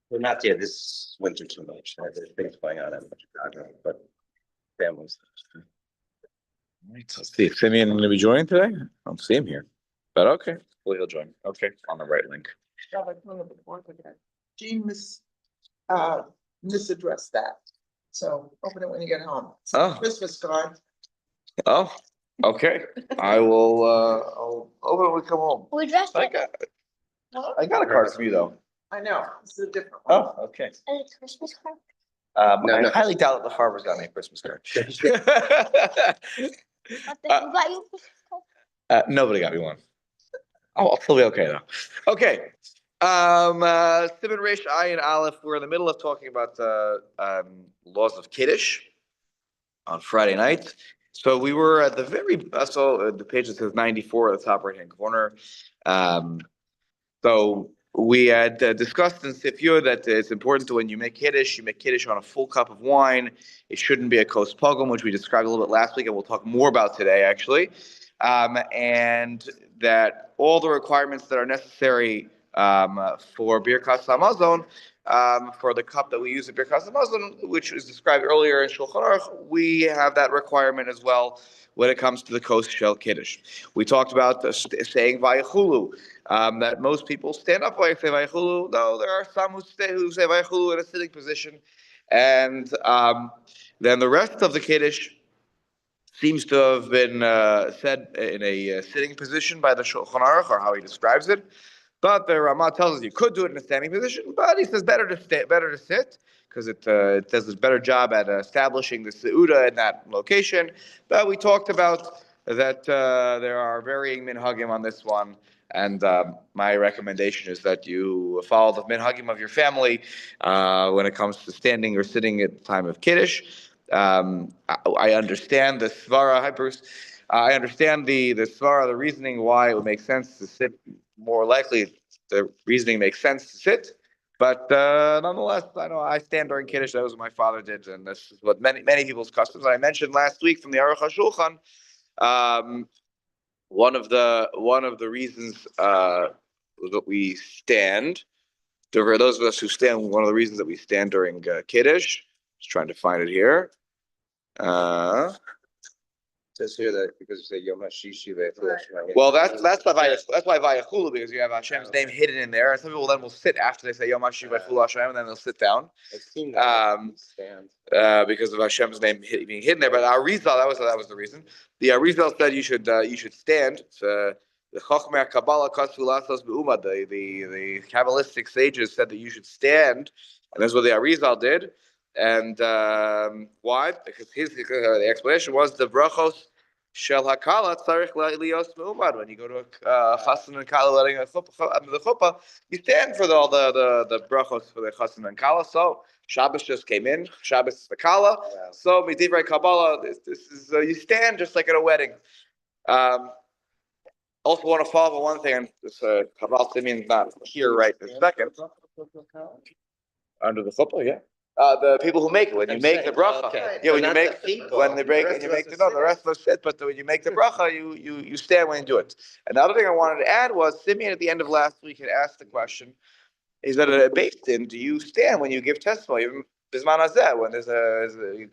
We're not yet this winter too much. There's things going on in Chicago, but families. Right, let's see. Is Simeon going to be joining today? I don't see him here, but okay. Well, he'll join. Okay, on the right link. Jean misaddressed that. So open it when you get home. Oh. Christmas card. Oh, okay. I will, I'll open it when we come home. We dressed I it. got a card from you though. I know, this is a different one. Oh, okay. A Christmas card. No. I highly doubt that the farmers got me a Christmas card. Who got you a Christmas card? Nobody got me one. Oh, I'll still be okay though. Okay. Simon Reish Ayin Aleph. We're in the middle of talking about the laws of Kiddush on Friday night. So we were at the very the page that says 94 at the top right hand corner. So we had discussed in Sifyo that it's important to, when you make Kiddush on a full cup of wine. It shouldn't be a kos pogum, which we described a little bit last week, and we'll talk more about today, actually. And that all the requirements that are necessary for Birkas Hamazon, for the cup that we use at Birkas Hamazon, which was described earlier in Shulchan Aruch, we have that requirement as well when it comes to the kos shel Kiddush. We talked about saying Vayachulu, that most people stand up while you say Vayachulu. No, there are some who say Vayachulu in a sitting position. And then the rest of the Kiddush seems to have been said in a sitting position by the Shulchan Aruch, or how he describes it. But the Ramah tells us you could do it in a standing position, but he says better to sit, because it does a better job at establishing the Seudah in that location. But we talked about that there are varying minhagim on this one, and my recommendation is that you follow the minhagim of your family when it comes to standing or sitting at the time of Kiddush. I understand the svara. Hi, Bruce. I understand the svara, the reasoning why it would make sense to sit. More likely, the reasoning makes sense to sit. But nonetheless, I know I stand during Kiddush. That was what my father did, and this is what many people's customs. I mentioned last week from the Aruch HaShulchan. One of the reasons that we stand. For those of us who stand, one of the reasons that we stand during Kiddush. Just trying to find it here. It says here that because you say Yom HaShishi ve'Chol. Well, that's why Vayachulu, because you have Hashem's name hidden in there, and some people then will sit after they say Yom HaShishi ve'Chol Hashem, and then they'll sit down. I've seen that. Stand. Because of Hashem's name being hidden there. But Arizal, that was the reason. The Arizal said you should stand. The Chochmei Kabbalah Kasvu Lasos Be'uma. The Kabbalistic sages said that you should stand, and that's what the Arizal did. And why? Because the explanation was the brachos shel hakala tzarich lios me'umad. When you go to a chassan and kala letting the chuppah, you stand for all the brachos for the chassan and kala. So Shabbos just came in. Shabbos is the kala. Yeah. So midivrei Kabbalah, this is you stand just like at a wedding. Also want to follow up on one thing, and this Kabbalah Simeon's not here right this second. Under the chuppah, yeah. The people who make it, when you make the bracha, when you make the rest of us sit, but when you make the bracha, you stand when you do it. Another thing I wanted to add was Simeon at the end of last week had asked the question: is that at a Beis Din, do you stand when you give testimony? Bisman hazeh, when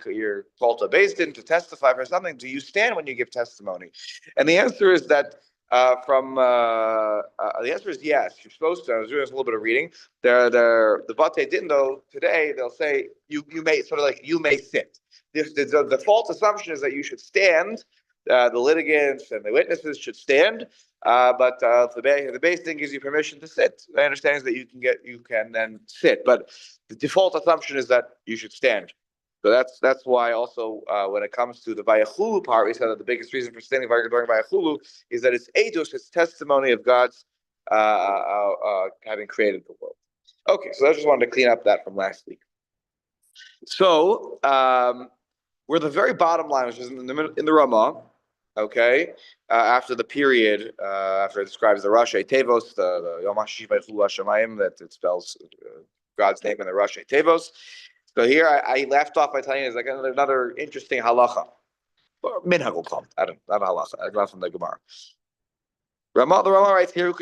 you're called to a Beis Din to testify for something, do you stand when you give testimony? And the answer is that. The answer is yes. You're supposed to. I was doing a little bit of reading. The Batei Din though today they'll say you may sort of like you may sit. The false assumption is that you should stand. The litigants and the witnesses should stand, but the Beis Din gives you permission to sit. My understanding is that you can then sit, but the default assumption is that you should stand. So that's why also when it comes to the Vayachulu part, we said that the biggest reason for standing during Vayachulu is that it's edus, it's testimony of God's having created the world. Okay, so I just wanted to clean up that from last week. So we're the very bottom line, which is in the Ramah. Okay, after the period, after it describes the Rashi Tevos, the Yom HaShishi ve'Chol Hashemayim, that it spells God's name in the Rashi Tevos. So here I left off by telling you there's like another interesting halacha, or minhag will come. I don't, not a halacha. I got from the Gemara. The Ramah writes here,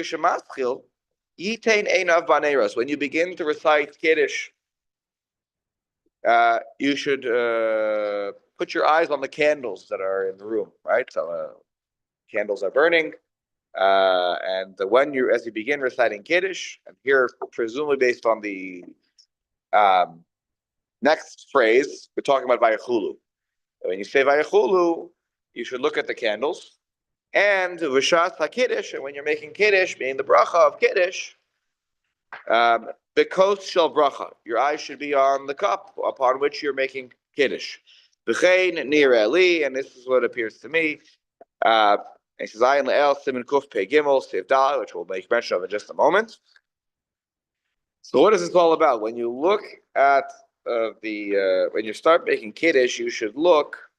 Yitain einav baneros. When you begin to recite Kiddush, you should put your eyes on the candles that are in the room, right? So candles are burning. And as you begin reciting Kiddush, and here presumably based on the next phrase, we're talking about Vayachulu. When you say Vayachulu, you should look at the candles. And V'shas HaKiddush, and when you're making Kiddush, meaning the bracha of Kiddush, Bekos shel bracha, your eyes should be on the cup upon which you're making Kiddush. B'chein nireh li, and this is what appears to me. He says, "Ayin le'el simin kuf pei gimel seif dal," which we'll make mention of in just a moment. So, what is this all about? When you look at when you start making Kiddush, you should look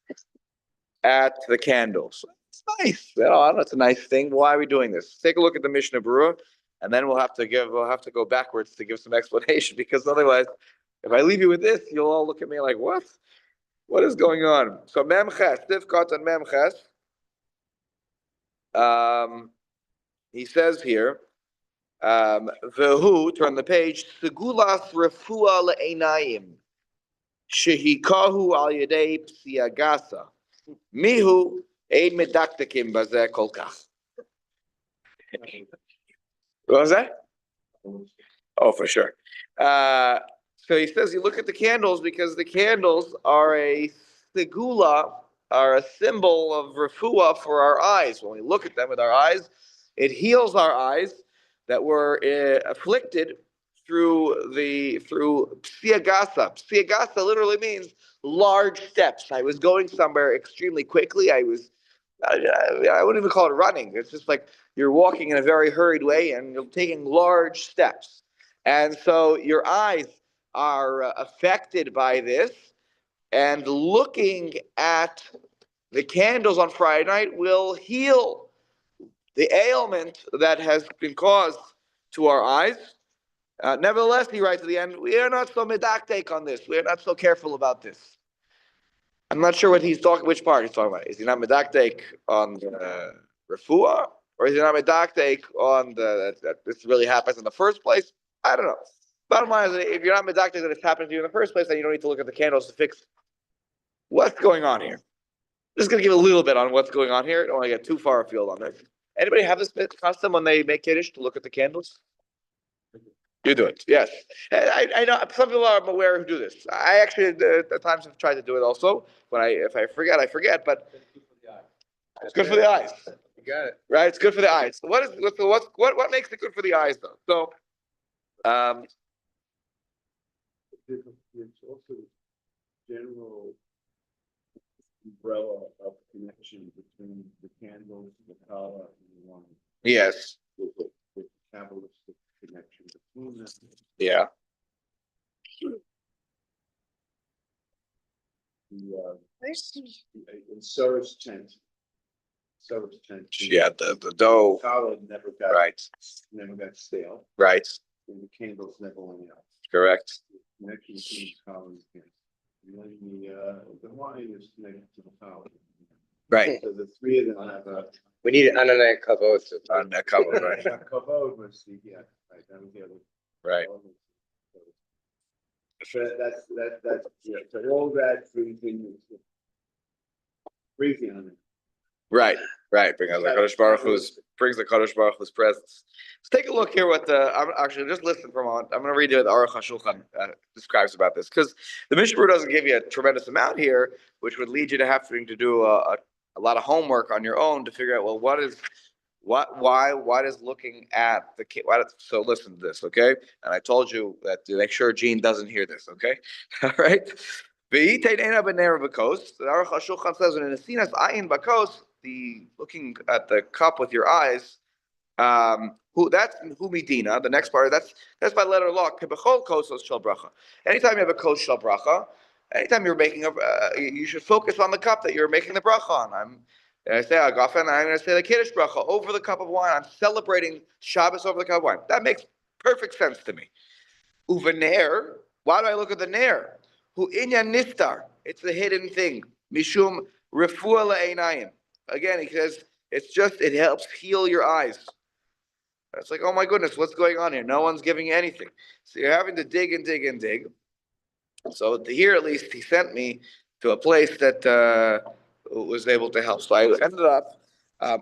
at the candles. It's nice. I don't know, it's a nice thing. Why are we doing this? Take a look at the Mishnah Berurah, and then we'll have to go backwards to give some explanation, because otherwise, if I leave you with this, you'll all look at me like, what? What is going on? So Memches, Tifkat and Memches. He says here, Vehu, turn the page, Segulas Refua Le'enayim, Shehikahu al Yedei Psiagasa, Mihu Ein Medaktakim Bazeh Kolkach. What was that? Oh, for sure. So he says you look at the candles because the candles are a segula, are a symbol of refuah for our eyes. When we look at them with our eyes, it heals our eyes that were afflicted through psiagasa. Psiagasa literally means large steps. I was going somewhere extremely quickly. I wouldn't even call it running. It's just like you're walking in a very hurried way and you're taking large steps. And so your eyes are affected by this. And looking at the candles on Friday night will heal the ailment that has been caused to our eyes. Nevertheless, he writes at the end, we are not so medactic on this. We are not so careful about this. I'm not sure which part he's talking about. Is he not medactic on the refuah, or is he not medactic on that this really happens in the first place? I don't know. Bottom line is, if you're not medactic that it's happened to you in the first place, then you don't need to look at the candles to fix what's going on here. Just going to give a little bit on what's going on here. I don't want to get too far afield on this. Anybody have this custom when they make Kiddush to look at the candles? You do it, yes. I know some people are aware who do this. I actually at times have tried to do it also. If I forget, I forget. But it's good for the eyes. You got it. Right? It's good for the eyes. So what makes it good for the eyes though? So, it's also general umbrella of connection between the candles, the kala, and the wine. yes, With the Kabbalistic connection between them. yeah, In Sarah's tent. yeah. The dough, Kala never got stale, right, and the candles never went out. correct, The connection between kala and candles. And then the wine is connected to the kala. right. So the three of them have a. We need an ananei kavod. On that cover, right, Kavod was the, yeah, right, that was the other. right. So that's, yeah, so all that freezing on it. Right. Bring out the Kadosh Baruch brings the Kadosh Baruch Hu's presence. Let's take a look here. I'm actually just listen for a moment. I'm going to read you what the Aruch HaShulchan describes about this, because the Mishnah Berurah doesn't give you a tremendous amount here, which would lead you to having to do a lot of homework on your own to figure out, well, why does looking at the so listen to this, okay? And I told you that to make sure Gene doesn't hear this, okay? All right. The Aruch HaShulchan says in Nesinas Ayin Bakos, the looking at the cup with your eyes, that's Medina. The next part, that's by letter law. Anytime you have a kos shel bracha, anytime you're making you should focus on the cup that you're making the bracha on. I say agafen, and I'm going to say the Kiddush bracha over the cup of wine. I'm celebrating Shabbos over the cup of wine. That makes perfect sense to me. Uvener, why do I look at the ner? Hu inyan nistar. It's the hidden thing. Mishum refuah le'einayim. Again, he says it helps heal your eyes. It's like, oh my goodness, what's going on here? No one's giving you anything. So you're having to dig and dig and dig. So here, at least, he sent me to a place that was able to help. So I ended up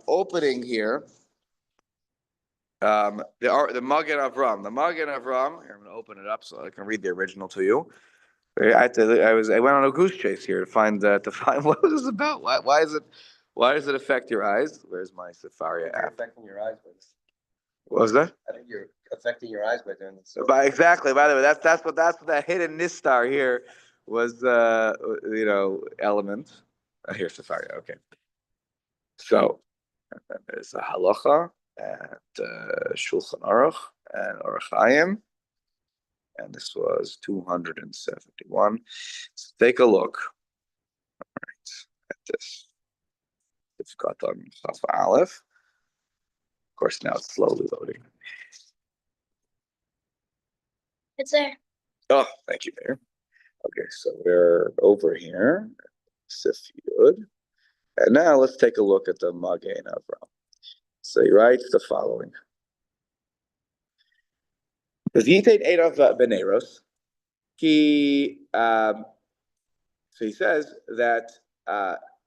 opening here the Magen Avram. The Magen Avram. Here, I'm going to open it up so I can read the original to you. I went on a goose chase here to find what was this about. Why does it affect your eyes? Where's my Safari You're app? affecting your eyes by this. What was that? I think you're affecting your eyes by doing this. Exactly. By the way, that's what that hidden nistar here was. Element. Here's Safari. Okay. So there's a halacha and Shulchan Aruch and Aruch Chaim, and this was 271. So take a look. All right, at this. It's got on Chaf Aleph. Of course, now it's slowly loading. It's there. Oh, thank you, Mayor. Okay, so we're over here, Sif Yud. And now let's take a look at the Magen Avram. So he writes the following. Because Yitain Eirav Beneros, so he says that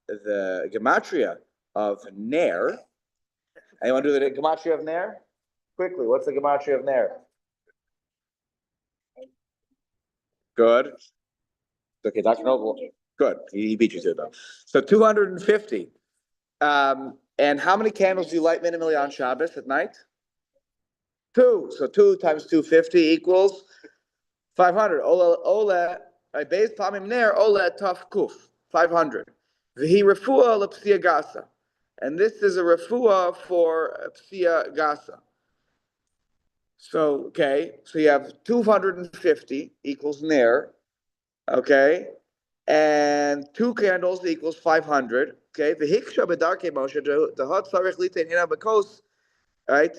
the gematria of Ner, anyone do the gematria of Ner? Quickly, what's the gematria of Ner? Good. Okay, Dr. Noble. Good. He beat you to it though. So 250. And how many candles do you light minimally on Shabbos at night? 2. So 2 times 250 equals 500. Ola, base pamim ner, ola taf kuf. 500. V'hi refuah lepsia gasa. And this is a refuah for psia gasa. So, okay, so you have 250 equals ner, okay, and 2 candles equals 500, okay. V'hiksha b'darkei Moshe dehot tzarich litain hina b'kos, right?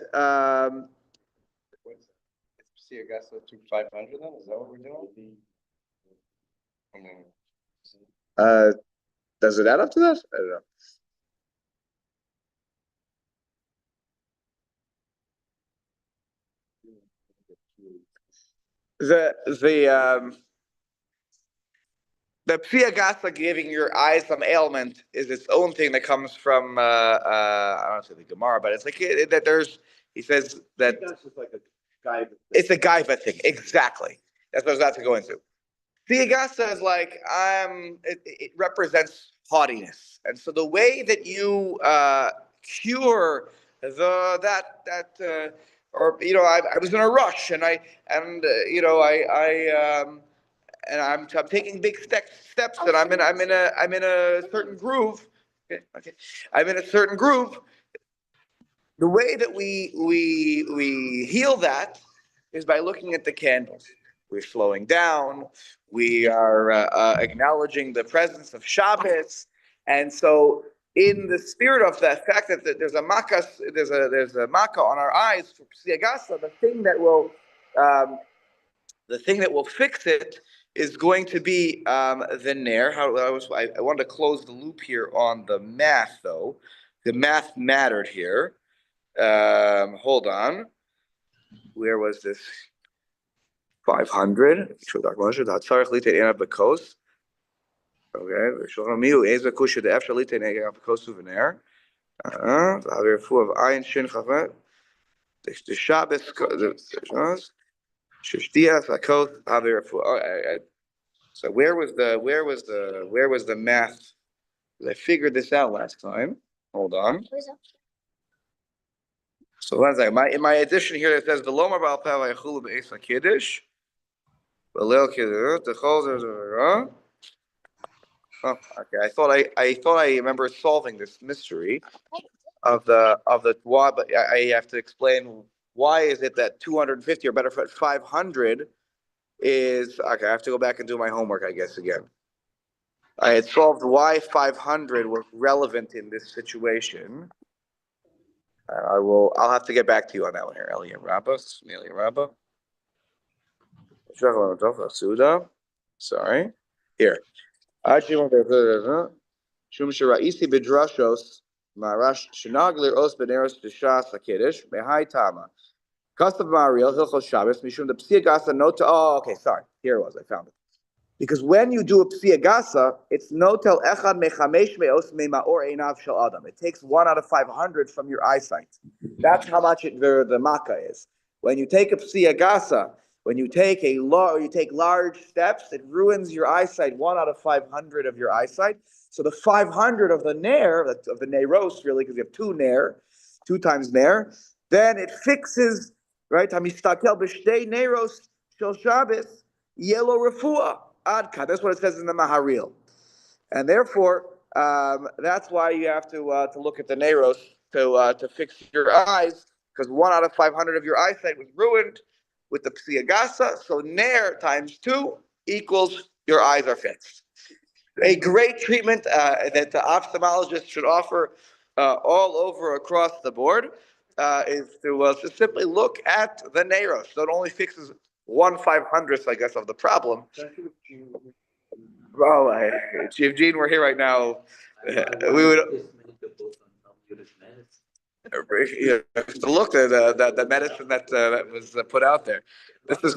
See, I guess let's do 500 then, is that what we're doing? Does it add up to that? I don't know. The psia gasa, giving your eyes some ailment, is its own thing that comes from I don't say the Gemara, but it's like that there's, he says that That's just like a guy. it's a gaiva thing. Exactly. That's what I was about to go into. Psia gasa is like it represents haughtiness, and so the way that you cure I was in a rush and I'm taking big steps, and I'm in a certain groove. Okay. I'm in a certain groove. The way that we heal that is by looking at the candles. We're slowing down. We are acknowledging the presence of Shabbos, and so in the spirit of that fact that there's a makkah on our eyes for psiagasa, the thing that will fix it is going to be the ner. I wanted to close the loop here on the math, though. The math mattered here. Hold on. Where was this? 500. Okay. The Shabbos. So where was the math? I figured this out last time. Hold on. So one second. In my edition here it says the Lomar Baal Peh Vayachulu Be'esa Kiddush. Balil Kiddush. The Chol. Oh, okay. I thought I remember solving this mystery of the why, but I have to explain why is it that 250 or better 500 is okay. I have to go back and do my homework, I guess, again. I had solved why 500 was relevant in this situation. I'll have to get back to you on that one here. Elia Rabba. Sorry. Here. Shum Sharaisi Bidrashos Marash Shenagler Os Beneros Dishas Hakidish Mehai Tama. Custom Mariel Hilchot Shabbat Mishum the Psia Gasa Nota. Oh, okay, sorry. Here it was. I found it. Because when you do a Psia Gasa, it's Notel Echad Mechamesh Meos Memaor Einav Shel Adam. It takes 1 out of 500 from your eyesight. That's how much the Makkah is. When you take a Psia Gasa, when you take large steps, it ruins your eyesight, 1 out of 500 of your eyesight. So the 500 of the Nair, of the Neiros, really, because you have 2 times Nair, then it fixes, right? Hamistakel b'shtei Neiros shel Shabbos, yellow refuah. Adka. That's what it says in the Maharil. And therefore, that's why you have to look at the Neiros to fix your eyes, because 1 out of 500 of your eyesight was ruined with the Psia Gasa. So Nair times 2 equals your eyes are fixed. A great treatment that the ophthalmologist should offer all over across the board is to simply look at the Neiros. So it only fixes 1/500th, I guess, of the problem. Oh, if Gene were here right now, we would to look at the medicine that was put out there. This is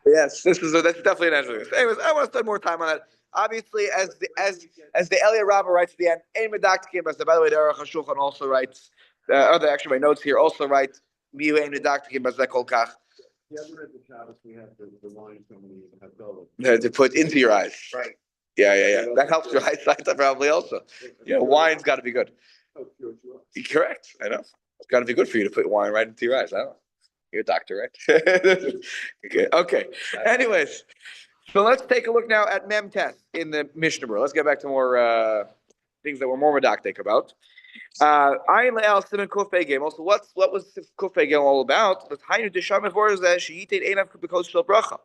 that's definitely an answer. Anyways, I want to spend more time on it. Obviously, as the Elia Rabba writes at the end, Ein Medaktikim, as by the way, the Aruch HaShulchan also writes, actually my notes here also write, Miu Ein Medaktikim as Kol Kach. The other end of Shabbos, we have the wine company have double. To put into your eyes. Right. Yeah. That helps your eyesight probably also. Yeah, wine's got to be good. Oh, sure. Correct. I know. It's got to be good for you to put wine right into your eyes. I don't know. You're a doctor, right? Okay. Anyways, so let's take a look now at Mem Test in the Mishnah Berurah. Let's get back to more things that we're more medactic about. Ayin le'al siman kuf pei gimel. So what was kuf pei gimel all about? The Hainu d'shamach vorah zeh sheyited einav b'kos shel bracha.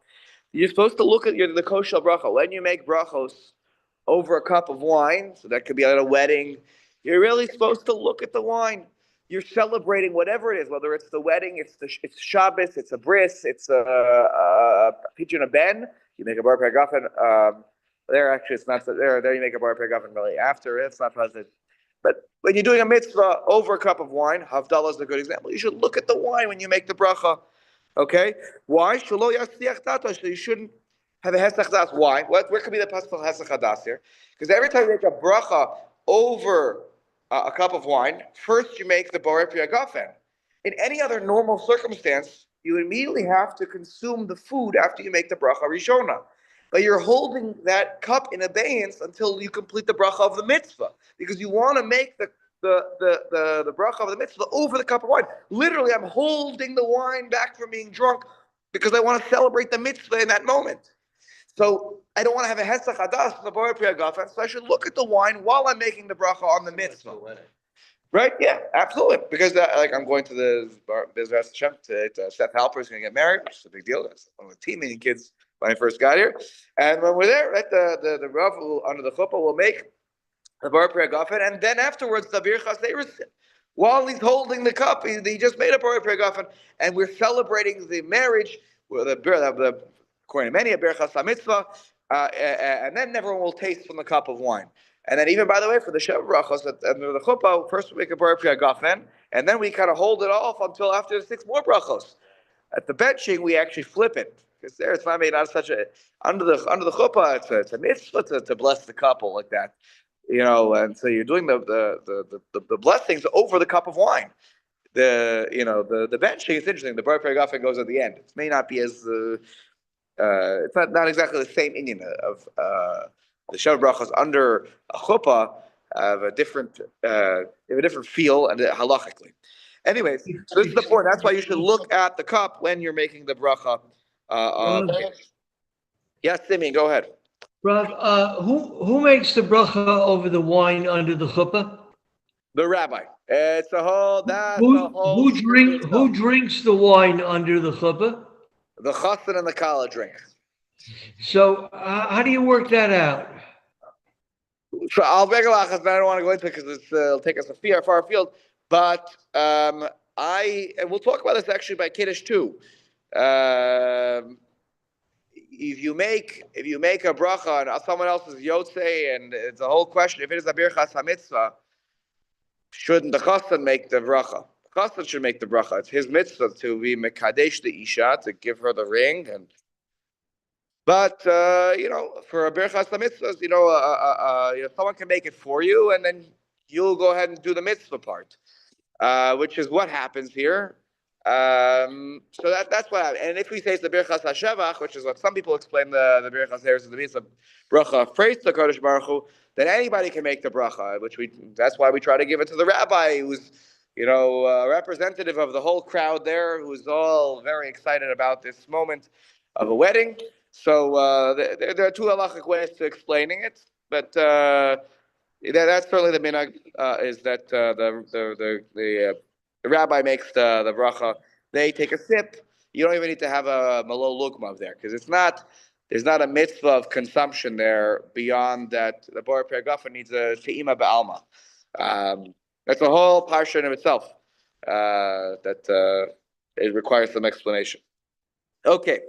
You're supposed to look at the kos shel bracha when you make brachos over a cup of wine. So that could be at a wedding. You're really supposed to look at the wine. You're celebrating whatever it is, whether it's the wedding, it's Shabbos, it's a bris, it's a pidyon a ben. You make a bar pegafen. There actually it's not there. There you make a bar pegafen really after it. It's not present. But when you're doing a mitzvah over a cup of wine, Havdalah is a good example. You should look at the wine when you make the bracha. Okay? Why? So you shouldn't have a hesach das. Why? Where could be the possible hesach das here? Because every time you make a bracha over a cup of wine, first you make the borei pri hagafen. In any other normal circumstance, you immediately have to consume the food after you make the bracha rishona. But you're holding that cup in abeyance until you complete the bracha of the mitzvah, because you want to make the bracha of the mitzvah over the cup of wine. Literally, I'm holding the wine back from being drunk because I want to celebrate the mitzvah in that moment. So I don't want to have a hesach hadas in the borei pri hagafen, so I should look at the wine while I'm making the bracha on the mitzvah. Right? Yeah, absolutely. Because I'm going to the Bezras Hashem to Seth Halper's going to get married, which is a big deal. That's one of the team meeting kids when I first got here. And when we're there, right, the Rav under the chuppah will make the borei pri hagafen, and then afterwards the birchas erusin. While he's holding the cup, he just made a borei pri hagafen, and we're celebrating the marriage with the according to many a birchas hamitzvah, and then everyone will taste from the cup of wine. And then even, by the way, for the Sheva brachos under the chuppah, first we make a borei pri hagafen, and then we kind of hold it off until after the 6 more brachos. At the benching, we actually flip it, because there it's not made out of such a under the chuppah. It's a mitzvah to bless the couple like that, And so you're doing the blessings over the cup of wine. The benching is interesting. The borei pri hagafen goes at the end. It may not be as it's not exactly the same inyan of the Sheva brachos under a chuppah have a different feel and halachically. Anyways, so this is the point. That's why you should look at the cup when you're making the bracha. Yes, Simeon, go ahead. Rav, who makes the bracha over the wine under the chuppah? The rabbi. It's a whole. Who drinks the wine under the chuppah? The chassan and the kala drink. So how do you work that out? So I'll beg alachas, but I don't want to go into it because it'll take us a far afield. But and we'll talk about this actually by Kiddush too. If you make a bracha on someone else's yotzei, and it's a whole question. If it is a birchas hamitzvah, shouldn't the chassan make the bracha? The chassan should make the bracha. It's his mitzvah to be mekadesh the isha, to give her the ring. But for a birchas mitzvahs, someone can make it for you, and then you'll go ahead and do the mitzvah part, which is what happens here. So that's what happens. And if we say it's the birchas hashevach, which is what some people explain the birchas there is the mitzvah bracha of praise to Kodesh Baruch Hu, then anybody can make the bracha. That's why we try to give it to the rabbi, who's representative of the whole crowd there, who's all very excited about this moment of a wedding. So there are two halachic ways to explaining it, but that's certainly the minhag, is that the rabbi makes the bracha. They take a sip. You don't even need to have a malo lugmav there, because there's not a mitzvah of consumption there beyond that. The Bor Pergafa needs a te'ima ba'alma. That's a whole parsha in of itself that it requires some explanation. Okay,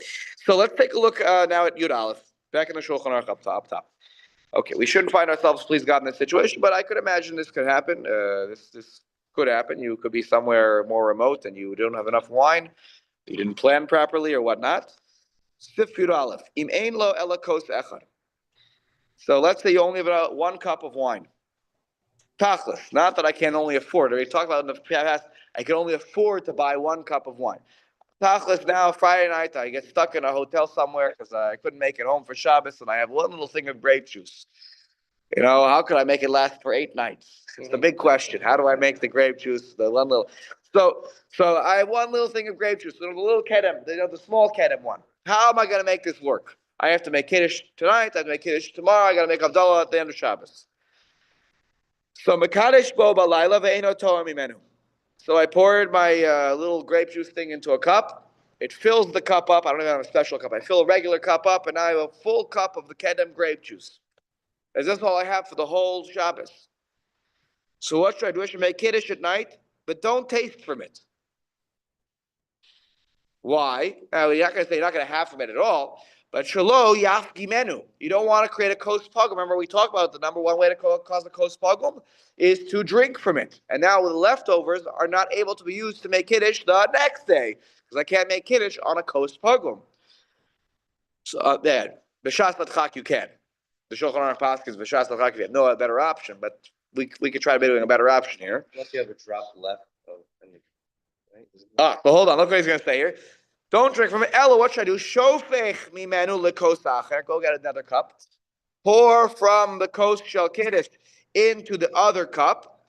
so let's take a look now at Yud Aleph, back in the Shulchan Aruch up top. Okay, we shouldn't find ourselves, please God, in this situation, but I could imagine this could happen. This could happen. You could be somewhere more remote and you don't have enough wine, you didn't plan properly or whatnot. Sif Yud Aleph, im ein lo ela kos echad. So let's say you only have one cup of wine. Tachlis, not that I can only afford. We talked about in the past, I can only afford to buy one cup of wine. Tachlis, now Friday night, I get stuck in a hotel somewhere because I couldn't make it home for Shabbos, and I have one little thing of grape juice. How could I make it last for 8 nights? It's the big question. How do I make the grape juice? The one little. So I have one little thing of grape juice, the little kedem, the small kedem one. How am I going to make this work? I have to make kiddush tonight. I have to make kiddush tomorrow. I got to make Havdalah at the end of Shabbos. So mekadesh bo balayla ve'eno to'ar mimenu. So I poured my little grape juice thing into a cup. It fills the cup up. I don't even have a special cup. I fill a regular cup up, and now I have a full cup of the kedem grape juice. Is this all I have for the whole Shabbos? So what should I do? I should make kiddush at night, but don't taste from it. Why? You're not going to say you're not going to have from it at all. But shelo yafgi menu. You don't want to create a kos pogum. Remember, we talked about the number one way to cause a kos pogum is to drink from it. And now the leftovers are not able to be used to make kiddush the next day, because I can't make kiddush on a kos pogum. So there, b'shas l'tchak you can. The Shulchan Aruch Pasch is b'shas l'tchak. You have no better option, but we could try to be doing a better option here. Unless you have a drop left of, So hold on. Look what he's going to say here. Don't drink from it. Ella, what should I do? Shofech mimenu lekos acher. Go get another cup. Pour from the kos shel kiddush into the other cup.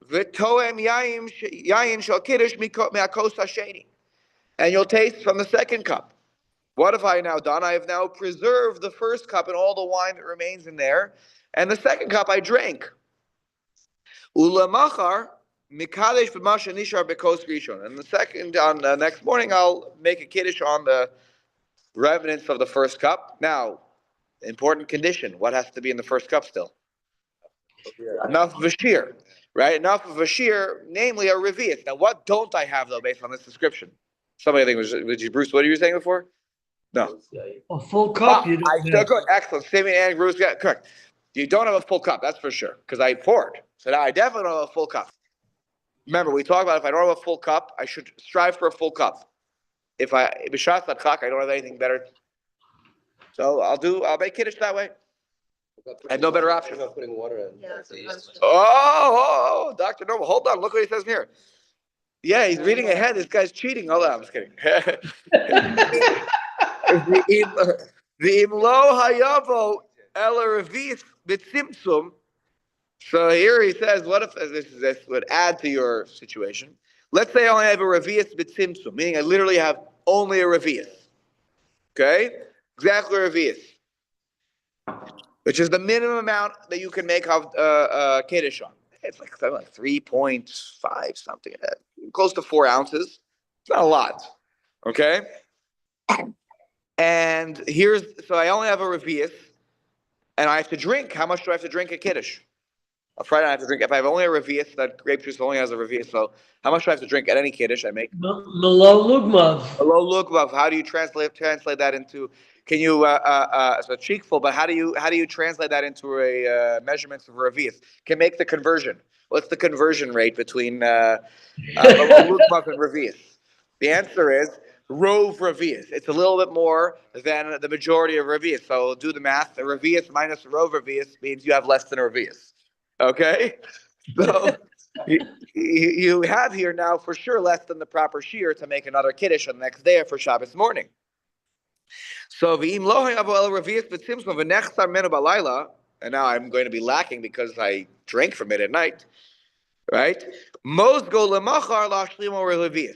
V'toem yayin shel kiddush me'akos hasheni. And you'll taste from the second cup. What have I now done? I have now preserved the first cup and all the wine that remains in there. And the second cup I drank. Ulamachar mikadesh b'masha nishar bekos rishon. And the second, on the next morning, I'll make a kiddush on the remnants of the first cup. Now, important condition: what has to be in the first cup still? Enough of a shear, right? Enough of a shear, namely a revius. Now, what don't I have though, based on this description? Somebody I think was you, Bruce. What were you saying before? No. A full cup. You don't have. Good, excellent. Same and Bruce, yeah, correct. You don't have a full cup, that's for sure, because I poured. So now I definitely don't have a full cup. Remember, we talked about if I don't have a full cup, I should strive for a full cup. If b'shas l'tchak, I don't have anything better. So I'll make kiddush that way. I have no better option. I'm not putting water in. Yeah, Oh, Dr. Noble, hold on. Look what he says here. Yeah, he's reading ahead. This guy's cheating. Hold on, I'm just kidding. The imlo hayavo ela revis b'tzimtzum. So here he says, what if this would add to your situation? Let's say I only have a revius b'tzimtzum, meaning I literally have only a revius. Okay? Exactly a revius. Which is the minimum amount that you can make kiddush on. It's like 3.5 something, close to 4 ounces. It's not a lot. Okay? And so I only have a revius, and I have to drink. How much do I have to drink at kiddush? On Friday I have to drink. If I have only a revius, that grape juice only has a revius. So how much do I have to drink at any kiddush I make? Malo lugmav. Hello, lugmav. How do you translate that into so cheekful, but how do you translate that into a measurements of revius? Can make the conversion. What's the conversion rate between lugmav and revius? The answer is rove revius. It's a little bit more than the majority of revius. So do the math. The revius minus rove revius means you have less than a revius. Okay, so you have here now for sure less than the proper shear to make another kiddush on the next day for Shabbos morning. So v'im lo ha'avo el revius b'tzimtzum v'nechsar menu b'layla, and now I'm going to be lacking because I drank from it at night, right? Mosgo lemachar la'shlimo revius.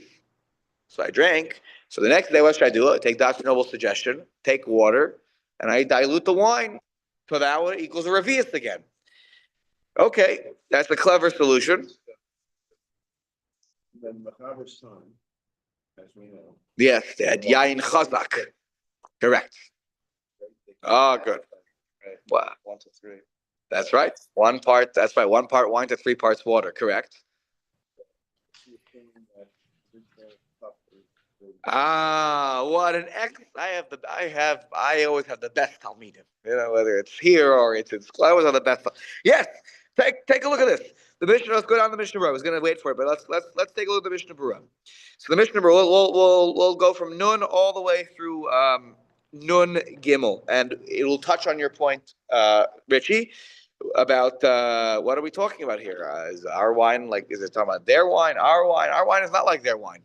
So I drank. So the next day, what should I do? I take Dr. Noble's suggestion, take water, and I dilute the wine. So that one equals a revius again. Okay, that's a clever solution. Then Machaber's son, as we know. Yes, Dad. Yain Chazak. Correct. Oh, good. Wow. 1 to 3. That's right. 1 part. That's right. 1 part wine to 3 parts water. Correct. Ah, what an I always have the best talmidim. You know, whether it's here or it's in school, I always have the best. Yes, take a look at this. The Mishnah. Let's go down the Mishnah Berurah. I was going to wait for it, but let's take a look at the Mishnah Berurah. So the Mishnah Berurah, we'll go from Nun all the way through Nun Gimel, and it will touch on your point, Richie, about what are we talking about here? Is our wine is it talking about their wine? Our wine? Our wine is not like their wine.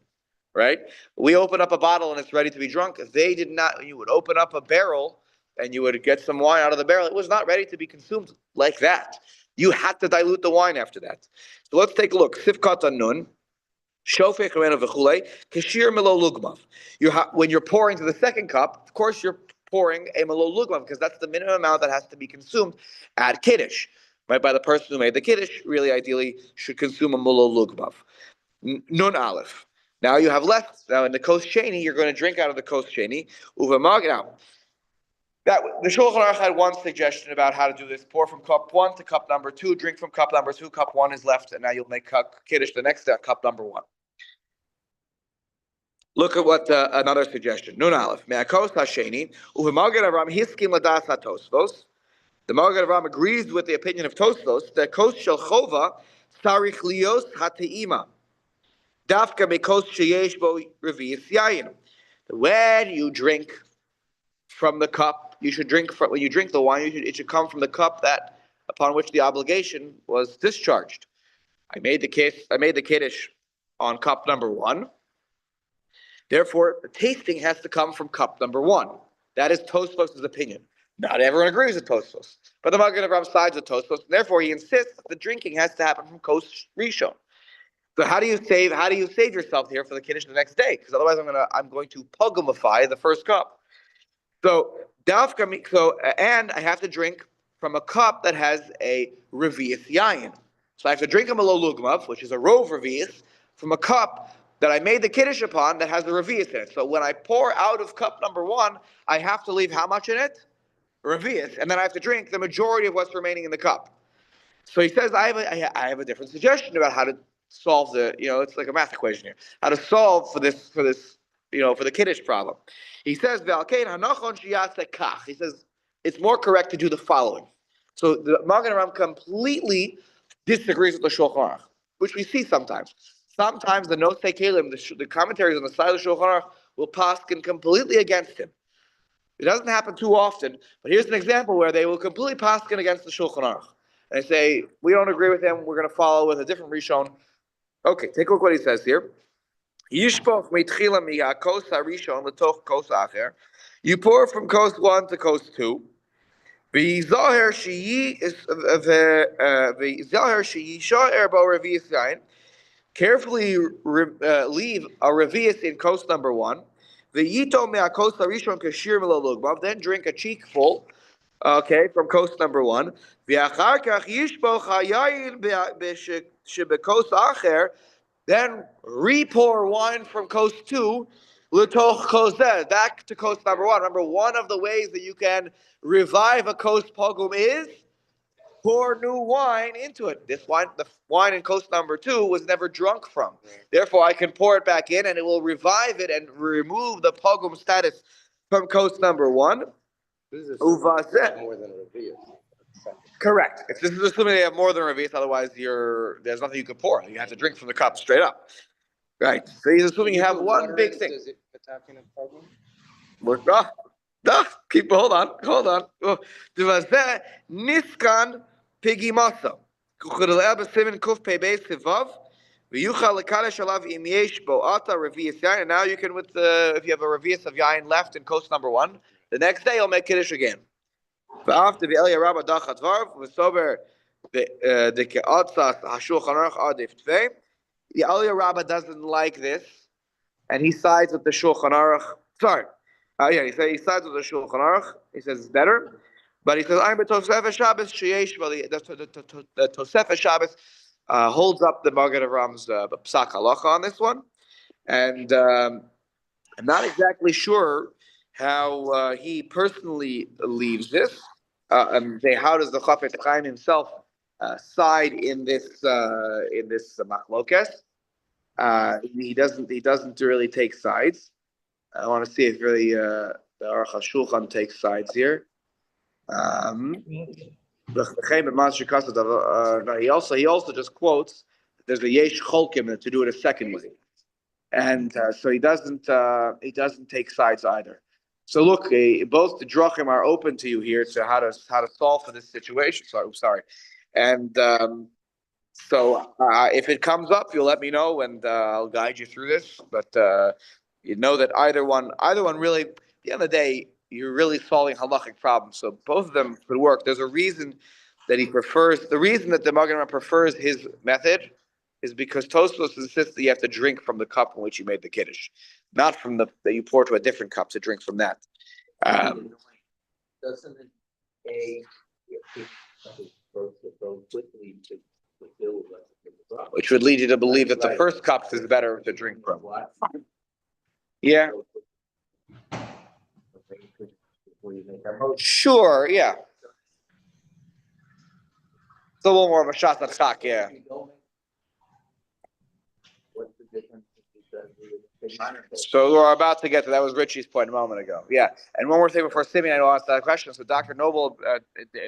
Right? We open up a bottle and it's ready to be drunk. They did not. You would open up a barrel and you would get some wine out of the barrel. It was not ready to be consumed like that. You had to dilute the wine after that. So let's take a look. Sifkat Nun, Shofech Remenu V'chulei, Kashir Melo Lugmav. When you're pouring to the second cup, of course you're pouring a Melo Lugmav because that's the minimum amount that has to be consumed at Kiddush. Right? By the person who made the Kiddush, really ideally should consume a Melo Lugmav. Nun Aleph. Now you have less. Now in the Kos Sheni, you're going to drink out of the Kos Sheni. Now, the Shulchan Aruch had one suggestion about how to do this. Pour from cup 1 to cup number 2. Drink from cup number 2. Cup 1 is left, and now you'll make Kiddush the next day on cup number 1. Look at what another suggestion. Nun Aleph. Me'akos hasheni uv'magid Avram hiskim ladas hatosvos. The Magid Avram agrees with the opinion of Tosfos that Kos shel chova sarich lios hateima. Dafka mikos sheyesh bo revius yayin. When you drink from the cup, when you drink the wine, it should come from the cup that upon which the obligation was discharged. I made the kiddush on cup number 1. Therefore, the tasting has to come from cup number 1. That is Tosfos' opinion. Not everyone agrees with Tosfos, but the Magen Avraham sides with Tosfos. Therefore, he insists that the drinking has to happen from Kos Rishon. So how do you save yourself here for the Kiddush the next day? Because otherwise I'm going to pogumify the first cup. So and I have to drink from a cup that has a revius yayin. So I have to drink a Melo Lugmav, which is a rove revius, from a cup that I made the Kiddush upon that has the revius in it. So when I pour out of cup number 1, I have to leave how much in it? Revius, and then I have to drink the majority of what's remaining in the cup. So he says, I have a different suggestion about how to solve it's like a math equation here. How to solve for the Kiddush problem. He says, he says, it's more correct to do the following. So the Magen Avraham completely disagrees with the Shulchan Aruch, which we see sometimes. Sometimes the Nosei Kelim, the commentaries on the side of the Shulchan Aruch, will paskin completely against him. It doesn't happen too often, but here's an example where they will completely paskin against the Shulchan Aruch. And they say, we don't agree with him, we're going to follow with a different Rishon. Okay, take a look what he says here. Yishpoch mitchila miyakos harishon letoch kos acher. You pour from kos 1 to kos 2. V'yizaher sheyishaer bo revius yain. Carefully leave a revius in kos number 1. V'yito me'akos harishon kashir melo lugmav. Then drink a cheek full. Okay, from kos number 1. V'achar kach yishpoch hayayin shebekos acher. Then re-pour wine from kos 2, l'toch koseh, back to kos number 1. Remember, one of the ways that you can revive a kos pogum is pour new wine into it. The wine in kos number 2 was never drunk from. Therefore, I can pour it back in, and it will revive it and remove the pogum status from coast number 1. This is Uvazeh. more than a review. Correct. If this is assuming they have more than a revius, otherwise there's nothing you could pour. You have to drink from the cup straight up. Right. So he's assuming you have one big thing. Does it attack in a problem? Hold on. Oh, Uvazeh niskan pigimaso. Kuchadel b'simin kuf pei beis hivav. V'yuchal lekalesh alav im yesh bo ata revius yain. And now you can, with if you have a revius of yain left in coast number 1, the next day you'll make kiddush again. After the Elia Rabba Dachat Varv, was sober the Keatzas Hashulchan Aruch Adif Tvei. The Elia Rabba doesn't like this, and he sides with the Shulchan Aruch. Sorry, he sides with the Shulchan Aruch. He says it's better, but he says I'm a Tosefes Shabbos Sheyesh. Well, the Tosefes Shabbos holds up the Magen Avram's Psak Halacha on this one, and I'm not exactly sure how he personally leaves this. How does the Chafetz Chaim himself side in this machlokes? He doesn't really take sides. I want to see if really the Aruch HaShulchan takes sides here. He also just quotes there's a yesh cholkim to do it a second way, and so he doesn't take sides either. So look, both the drachim are open to you here to how to solve for this situation. Sorry, and so if it comes up, you'll let me know, and I'll guide you through this. But you know that either one really, at the end of the day, you're really solving halachic problems. So both of them could work. There's a reason that he prefers. The reason that the Magen Avraham prefers his method is because Tosfos insists that you have to drink from the cup in which you made the kiddush, not from that you pour to a different cup to drink from that. Doesn't it go quickly to fulfill the Which would lead you to believe that the first cup is better to drink from. Yeah. Sure. Yeah. It's a little more of a shot at stock. Yeah. What's the difference? So we're about to get to that. Was Richie's point a moment ago. Yeah. And one more thing before Simeon, I know asked that question. So Dr. Noble,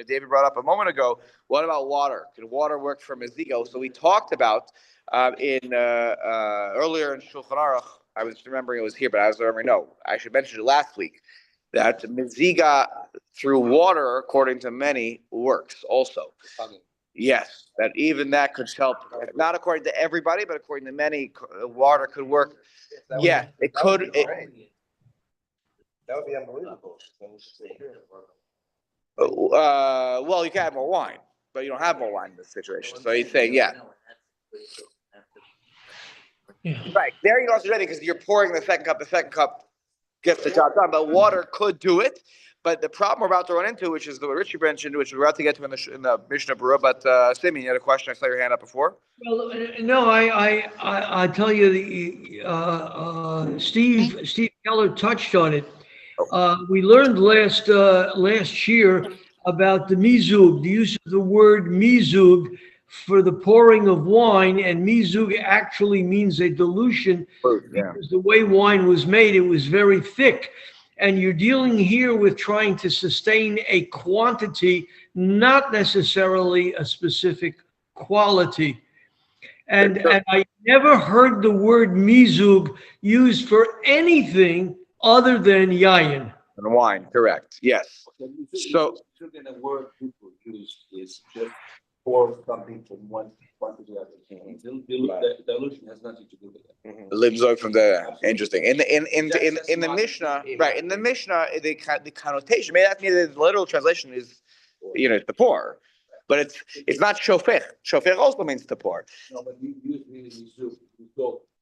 David brought up a moment ago. What about water? Can water work for Mezigo? So we talked about earlier in Shulchan Aruch. I was remembering it was here, but I was remembering. No, I should mention it last week that Meziga through water, according to many, works also. Yes, that even that could help. Not according to everybody, but according to many, water could work. Yeah, it could. That would be unbelievable. Well, you can have more wine, but you don't have more wine in this situation. So he's saying, yeah. Right. There you don't have to do anything because you're pouring the second cup. The second cup gets the job done. But water could do it. But the problem we're about to run into, which is what Richie mentioned, which we're about to get to in the Mishnah Berurah. But Simeon, you had a question. I saw your hand up before. Well, no, I tell you, Steve Keller touched on it. We learned last year about the mizug, the use of the word mizug for the pouring of wine, and mizug actually means a dilution because the way wine was made, it was very thick. And you're dealing here with trying to sustain a quantity, not necessarily a specific quality. And I never heard the word mizug used for anything other than yayin. And wine, correct. Yes. So the word people use is just pour something from one to the other. The dilution has nothing to do with that. Limzog from the interesting in the Mishnah, right? In the Mishnah, the connotation, maybe that's the literal translation is, the pour, but it's not shofech. Shofech also means to pour. No, but you use really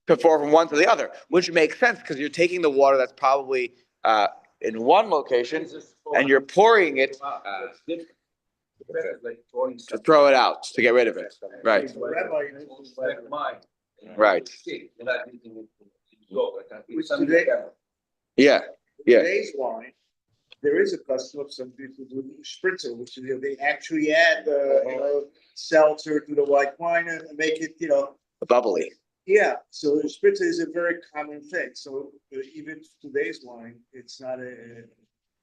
To pour from one to the other, which makes sense because you're taking the water that's probably in one location and you're pouring it to throw it out to get rid of it. Right. Right. Yeah. Yeah. Today's wine, there is a custom of some people doing spritzer, which is they actually add seltzer to the white wine and make it Bubbly. Yeah, so spritzer is a very common thing, so even today's wine, it's not a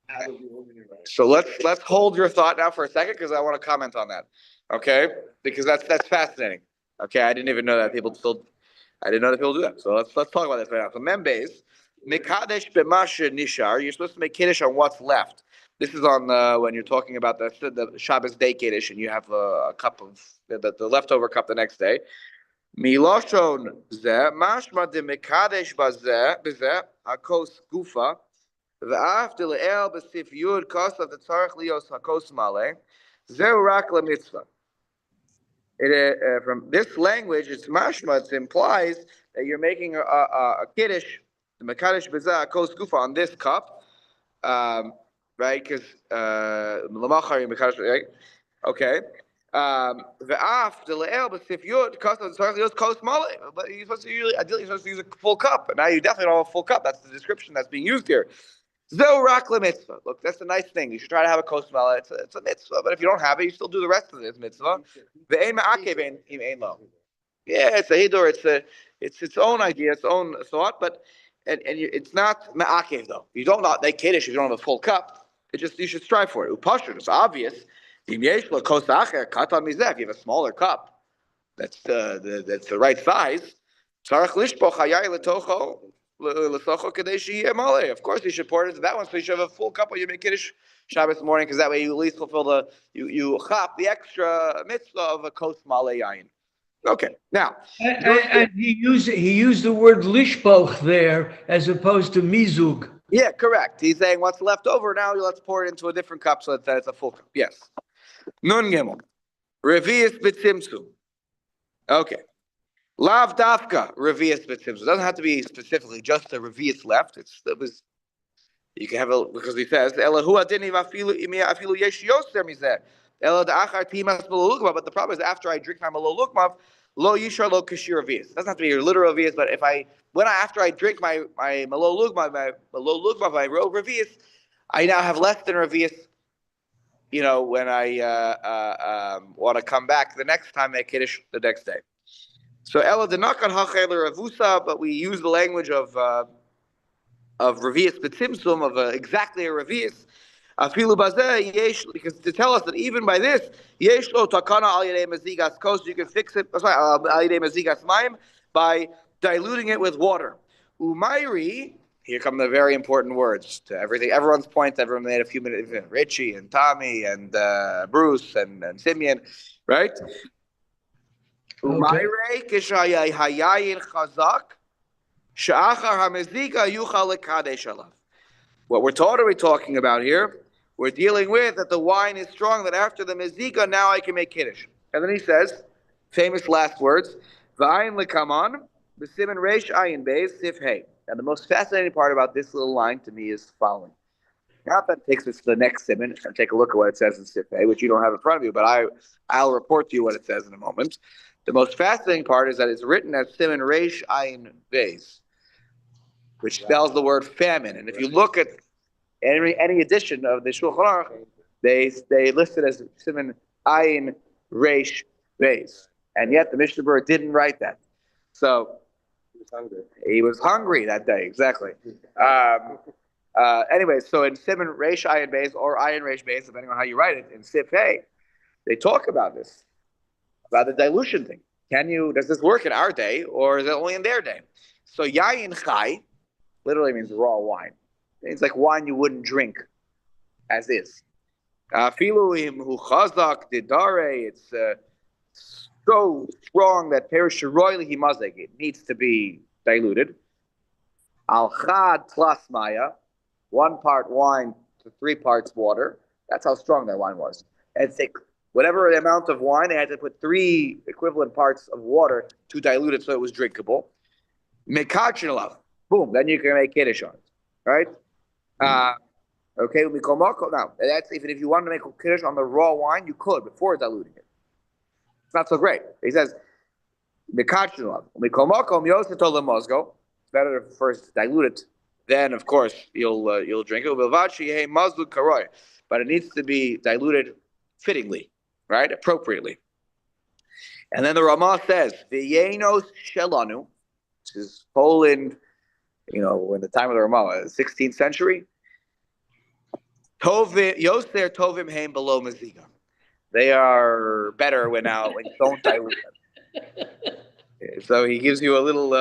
out of the ordinary. So let's hold your thought now for a second because I want to comment on that. Okay, because that's fascinating. Okay, I didn't even know that people still. I didn't know that people do that. So let's talk about this right now. So members, mekadesh b'masha nishar. You're supposed to make kiddush on what's left. This is on when you're talking about the Shabbos day kiddush, and you have a cup of the leftover cup the next day. Miloshon zeh mashma de mekadesh bazeh hakos gufa. V'after le'el b'sif yud kosav v'tzarech lios hakos male. Zeu rak lemitzvah. From this language, it's mashma. It implies that you're making a kiddush, the mekadesh b'zeh hakos gufa on this cup, right? Because l'machar mekadesh, right? Okay. V'af deleel b'sif yud kosav tzarech lios kos male. But you're supposed to ideally you're supposed to use a full cup, but now you definitely don't have a full cup. That's the description that's being used here. Zo rak mitzvah. Look, that's a nice thing. You should try to have a kos mala. It's a mitzvah, but if you don't have it, you still do the rest of this mitzvah. Ve'ein ma'akev ein lo. Yeah, it's a hidur. It's its own idea, its own thought, but it's not ma'akev though. You don't not make kiddush if you don't have a full cup. It just you should strive for it. Upashur, it's obvious. If you have a smaller cup, that's the right size. Of course, you should pour it into that one, so you should have a full cup when you make kiddush Shabbos morning, because that way you at least fulfill you chop the extra mitzvah of a kos male yain. Okay, now And he used the word lishpoch there as opposed to mizug. yeah, correct. He's saying what's left over now. Let's pour it into a different cup so that it's a full cup. Yes. Nun gimel revius b'tzimtzum. Okay. Lav dafka revius b'tzimtzum. It doesn't have to be specifically just the revius left. It was. You can have a because he says Elahu adini afilu yesh yoser mizeh. Ela da'achar timas malolukmav. But the problem is after I drink my malolukmav, lo yishar lo kashir revius. It doesn't have to be your literal revius, but after I drink my malolukmav, my real revius, I now have less than revius. You know, when I want to come back the next time I kiddush the next day. So Ela denakan hachel ravusa, but we use the language of revius b'tzimtzum of exactly a revius. Afilu bazeh yesh, because to tell us that even by this yesh lo takana al yedei mazigas kos, you can fix it. Sorry, al yedei mazigas mayim, by diluting it with water. Umayri. Here come the very important words to everything. Everyone's point. Everyone made a few minutes. Richie and Tommy and Bruce and Simeon, right? Okay. What are we talking about here? We're dealing with that the wine is strong, that after the mezika, now I can make kiddush. And then he says, famous last words, V'ayin lekaman, b'simen reish ayin beis, sif hey. And the most fascinating part about this little line to me is the following. Now that takes us to the next siman and take a look at what it says in sif hey, which you don't have in front of you, but I'll report to you what it says in a moment. The most fascinating part is that it's written as siman reish ayin beis, which spells the word famine. And if you look at any edition of the Shulchan Aruch, they list it as siman ayin reish beis, and yet the Mishnah Berurah didn't write that. So he was hungry that day, exactly. Anyway, so in siman reish ayin beis or ayin reish beis, depending on how you write it, in sif hey, they talk about this, about the dilution thing. Does this work in our day, or is it only in their day? So yayin chai literally means raw wine. It's like wine you wouldn't drink as is. Filuim hu chazak didare. It's so strong that perish royally mazeg. It needs to be diluted. Al chad plus maya, 1 part wine to 3 parts water. That's how strong that wine was. And thick. Whatever the amount of wine, they had to put 3 equivalent parts of water to dilute it so it was drinkable. Mekachin, boom, then you can make kiddush on it, right? Okay, now that's even if you want to make kiddush on the raw wine, you could before diluting it. It's not so great. He says, mekachin, it's better to first dilute it, then of course you'll drink it. But it needs to be diluted fittingly, right? Appropriately. And then the Ramah says, V'yenos shelanu, which is Poland, in the time of the Ramah, 16th century. Tovim, Yoser Tovim Haim below Maziga. They are better when you don't dilute them. So he gives you a little,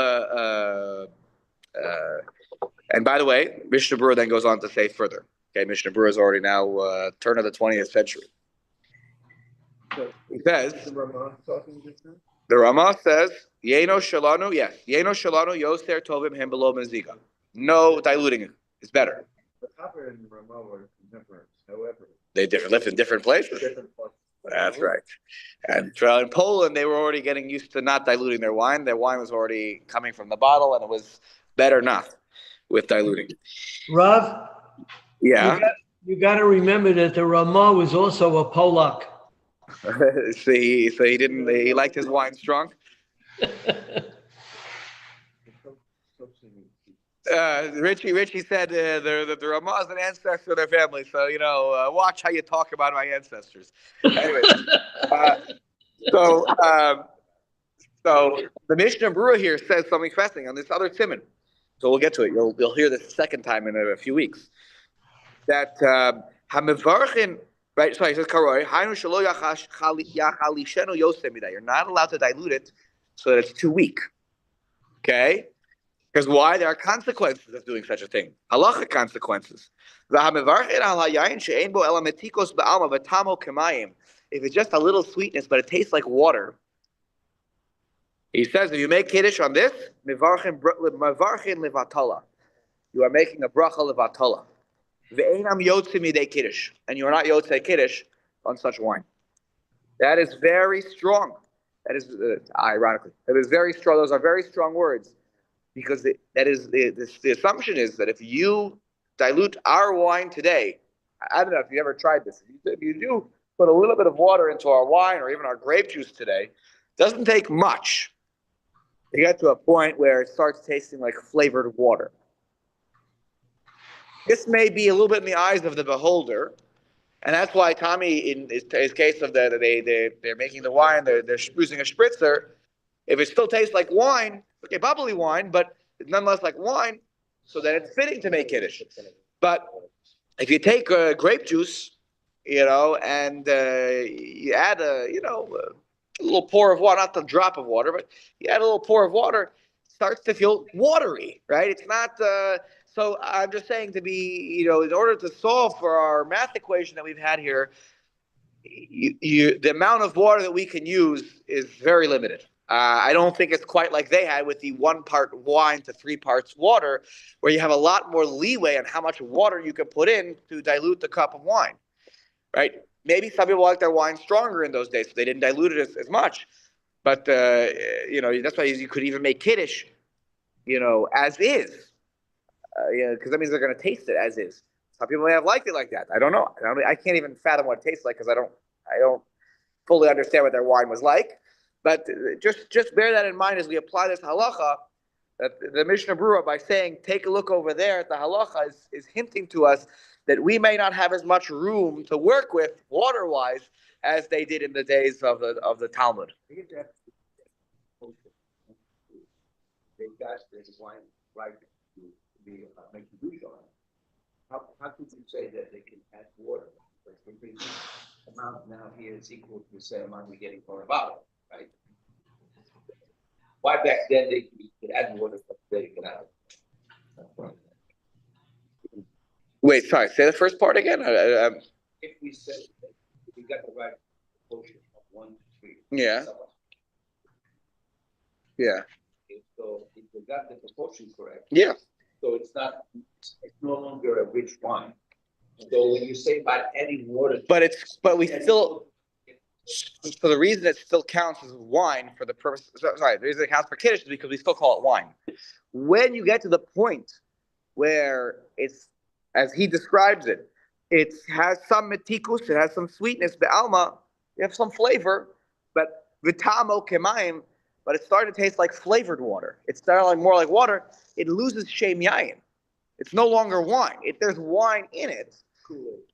and by the way, Mishnah Berurah then goes on to say further. Okay, Mishnah Berurah is already now turn of the 20th century. He says, the Ramah says, Yeno Shalanu, yes, Yeno Shalanu Yoser Tovim Haim below Maziga. No diluting is better. The copper and Ramah were contemporaries, however. They lived in different places. That's right. And in Poland, they were already getting used to not diluting their wine. Their wine was already coming from the bottle, and it was better not with diluting. Rav, Yeah. you got to remember that the Ramah was also a Polak. So he liked his wine strong. Richie said that the Ramah is an ancestor of their family, so watch how you talk about my ancestors. Anyway, so the Mishnah Berurah here says something fascinating on this other siman. So we'll get to it. You'll hear this the second time in a few weeks. That hamivarchin, right? Sorry, it says karoi hainu shelo yachalishenu yosem midai. You're not allowed to dilute it so that it's too weak. Okay. Because why? There are consequences of doing such a thing. Halachic consequences. If it's just a little sweetness, but it tastes like water. He says, if you make kiddush on this, you are making a bracha levatala. And you are not yotzei kiddush on such wine. That is very strong. That is, ironically, that is very strong. Those are very strong words. Because the assumption is that if you dilute our wine today, I don't know if you ever tried this. If you do put a little bit of water into our wine or even our grape juice today, it doesn't take much to get to a point where it starts tasting like flavored water. This may be a little bit in the eyes of the beholder, and that's why Tommy, in his case of they're making the wine, they're using a spritzer. If it still tastes like wine, okay, bubbly wine, but it's nonetheless like wine, so then it's fitting to make kiddush. But if you take grape juice, and you add a little pour of water, not the drop of water, but you add a little pour of water, it starts to feel watery, right? It's not. So I'm just saying to be, in order to solve for our math equation that we've had here, the amount of water that we can use is very limited. I don't think it's quite like they had with the 1 part wine to 3 parts water, where you have a lot more leeway on how much water you can put in to dilute the cup of wine, right? Maybe some people like their wine stronger in those days, so they didn't dilute it as much. But, that's why you could even make kiddush, as is, because that means they're going to taste it as is. Some people may have liked it like that. I don't know. I can't even fathom what it tastes like because I don't fully understand what their wine was like. But just bear that in mind as we apply this halacha, that the Mishnah Berurah, by saying, take a look over there at the halacha, is hinting to us that we may not have as much room to work with water-wise as they did in the days of the Talmud. They got this wine right to be make kiddush on. How could you say that they can add water? The amount now here is equal to the same amount we're getting from a bottle, right? Why back then they could add water, but they can add? Wait, sorry, say the first part again? If we said that we got the right proportion of 1 to 3. Yeah. Yeah. So if we got the proportion correct. Yeah. So it's no longer a rich wine. So when you say about adding water. But we still, so the reason it still counts as wine for the purpose, the reason it counts for kiddush is because we still call it wine. When you get to the point where it's, as he describes it, it has some metikus, it has some sweetness, be'alma, you have some flavor, but vitamo kemayim, but it's starting to taste like flavored water. It's starting more like water. It loses shem yayin. It's no longer wine. There's wine in it,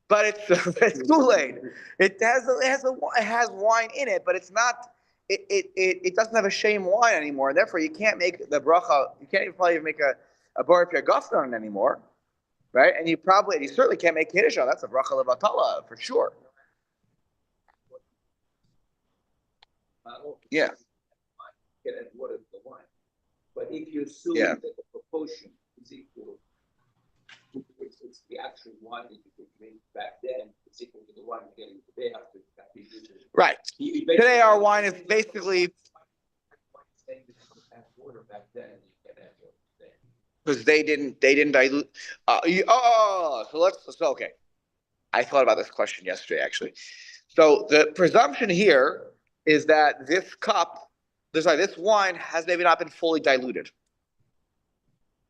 but it's Kool-Aid. It has wine in it, but it's not it doesn't have a shame wine anymore, and therefore you can't make the bracha. You can't even probably even make a bar piyagafta on it anymore, right? And you certainly can't make kiddush on. That's a bracha levatala for sure. Yeah. Get at water to the wine. But if you assume Yeah. that the proportion is equal, it's the actual wine that you could drink back then, it's equal to the wine you're getting today after that be used. Right. Today our wine is basically Water back then, you can have water today. because they didn't dilute. So okay. I thought about this question yesterday actually. So the presumption here is that this wine has maybe not been fully diluted.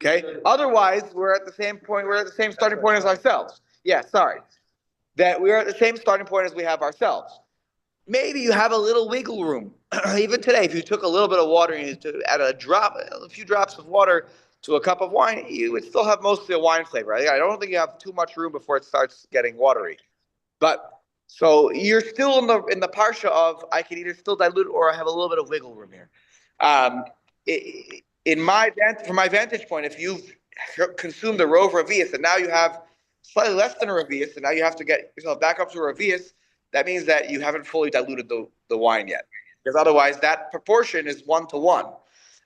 Okay. Otherwise, we're at the same point. We're at the same starting point as ourselves. Yeah. Sorry. That we're at the same starting point as we have ourselves. Maybe you have a little wiggle room. Even today, if you took a little bit of water and you add a few drops of water to a cup of wine, you would still have mostly a wine flavor. I don't think you have too much room before it starts getting watery. But so you're still in the parsha of I can either still dilute or I have a little bit of wiggle room here. From my vantage point, if you've consumed a rove revius and now you have slightly less than a revius, and now you have to get yourself back up to a revius, that means that you haven't fully diluted the wine yet. Because otherwise, that proportion is 1-to-1.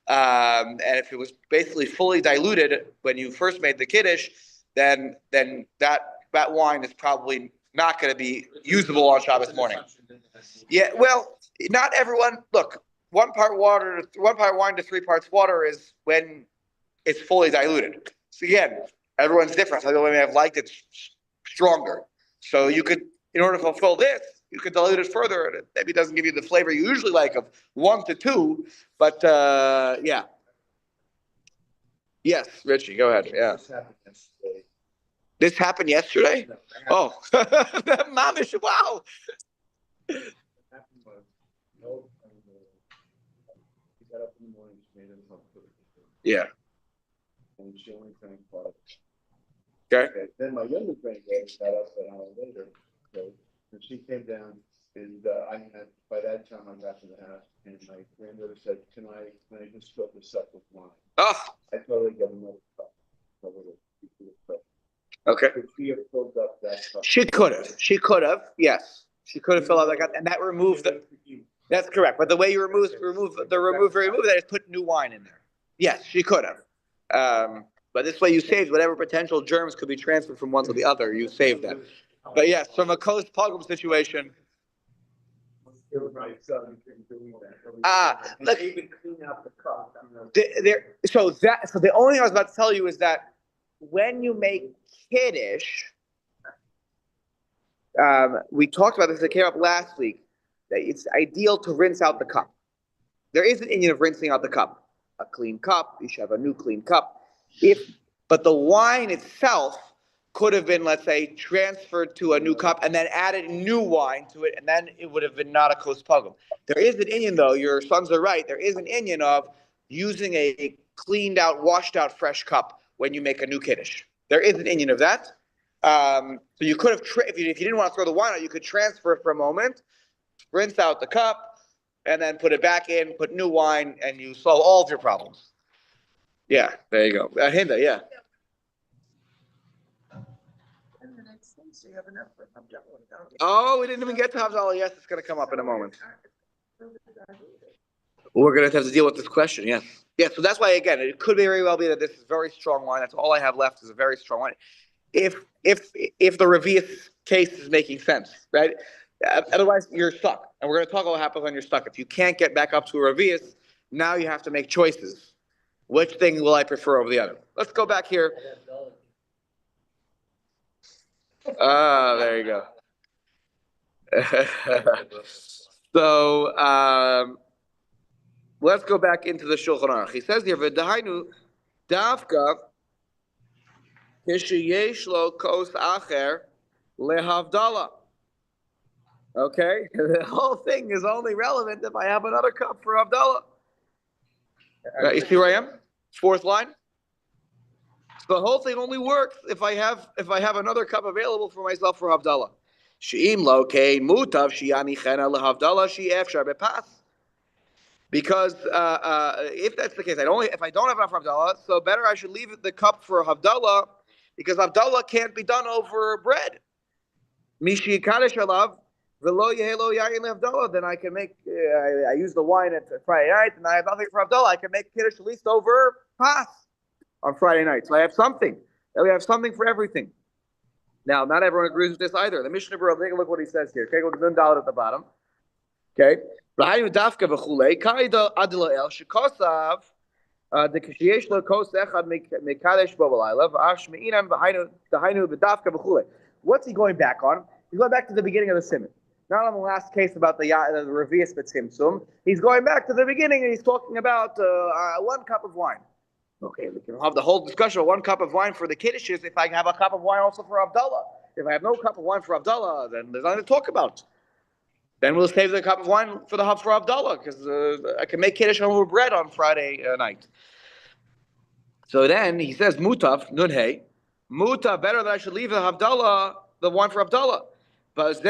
And if it was basically fully diluted when you first made the kiddush, then that wine is probably not going to be usable on Shabbos morning. Yeah, well, not everyone. Look, 1 part wine to 3 parts water is when it's fully diluted. So again, everyone's different. Some people may have liked it stronger. So you could, in order to fulfill this, you could dilute it further, and it maybe doesn't give you the flavor you usually like of 1 to 2. But yeah. Yes, Richie, go ahead. Yeah. This happened yesterday. Oh, mamish! Wow. Yeah. And she only drank part. Okay. Then my younger granddaughter got up an hour later, so and she came down, and by that time I got to the house, and my granddaughter said, "Can I just fill this up with wine?" Oh. I told her to get another cup. Okay. Could she have filled up that cup? She could have. Yes, she could have filled out that cup, and that removed the. That's correct. But the way you remove that is put new wine in there. Yes, she could have. But this way you saved whatever potential germs could be transferred from one to the other. You saved them. But yes, from a post-pogrom situation. Look. Even clean out the cup. So the only thing I was about to tell you is that when you make kiddush, we talked about this. It came up last week that it's ideal to rinse out the cup. There is an Indian of rinsing out the cup. A clean cup, you should have a new clean cup. But the wine itself could have been, let's say, transferred to a new cup and then added new wine to it, and then it would have been not a kos pogrom. There is an Indian, though. Your sons are right. There is an Indian of using a cleaned out, washed out, fresh cup when you make a new kiddush. There is an Indian of that. So you could have, if you didn't want to throw the wine out, you could transfer it for a moment, rinse out the cup, and then put it back in, put new wine, and you solve all of your problems. Yeah, there you go. Hinda, yeah. And the next thing, so you have enough for Havdalah. Oh, we didn't even get to Havdalah. Yes, it's going to come up in a moment. We're going to have to deal with this question, yes. Yeah, so that's why, again, it could very well be that this is very strong wine. That's all I have left is a very strong wine. If the Revius case is making sense, right? Otherwise, you're stuck. And we're going to talk about what happens when you're stuck. If you can't get back up to a Revius, now you have to make choices. Which thing will I prefer over the other? Let's go back here. There you go. So, let's go back into the Shulchan Aruch. He says here, "V'dahainu davka kisheyesh lo kos acher lehavdala." Okay, the whole thing is only relevant if I have another cup for Havdalah. You see where I am? 4th line. So the whole thing only works if I have another cup available for myself for Havdalah. She'im lo kein mutav shi'ani chena lehavdalah she'efshar bepas. Because if that's the case, if I don't have enough for Havdalah, so better I should leave the cup for Havdalah, because Havdalah can't be done over bread. Mishi Kaddish alav v'lo yehelo yayin lehavdalah. Then I can make. I use the wine at Friday night, and I have nothing for Havdalah. I can make kiddush at least over pas on Friday night. So I have something. Then we have something for everything. Now, not everyone agrees with this either. The Mishnah Berurah, take a look what he says here. Okay, go to Nun Dalet at the bottom. Okay. V'hainu dafka v'chulei kaida adila el shekosav the kishiyesh lo kos echad mekadesh bo v'layla v'ash me'inam v'hainu v'dafka v'chulei. What's he going back on? He's going back to the beginning of the simon. Not on the last case about the revius b'tzimtzum. He's going back to the beginning and he's talking about 1 cup of wine. Okay, we can have the whole discussion of 1 cup of wine for the kiddushes if I have a cup of wine also for Havdalah. If I have no cup of wine for Havdalah, then there's nothing to talk about. Then we'll save the cup of wine for Havdalah, because I can make kiddush over bread on Friday night. So then he says, Mutav, Nunhei, Muta, better that I should leave the Havdalah, the wine for Havdalah. But to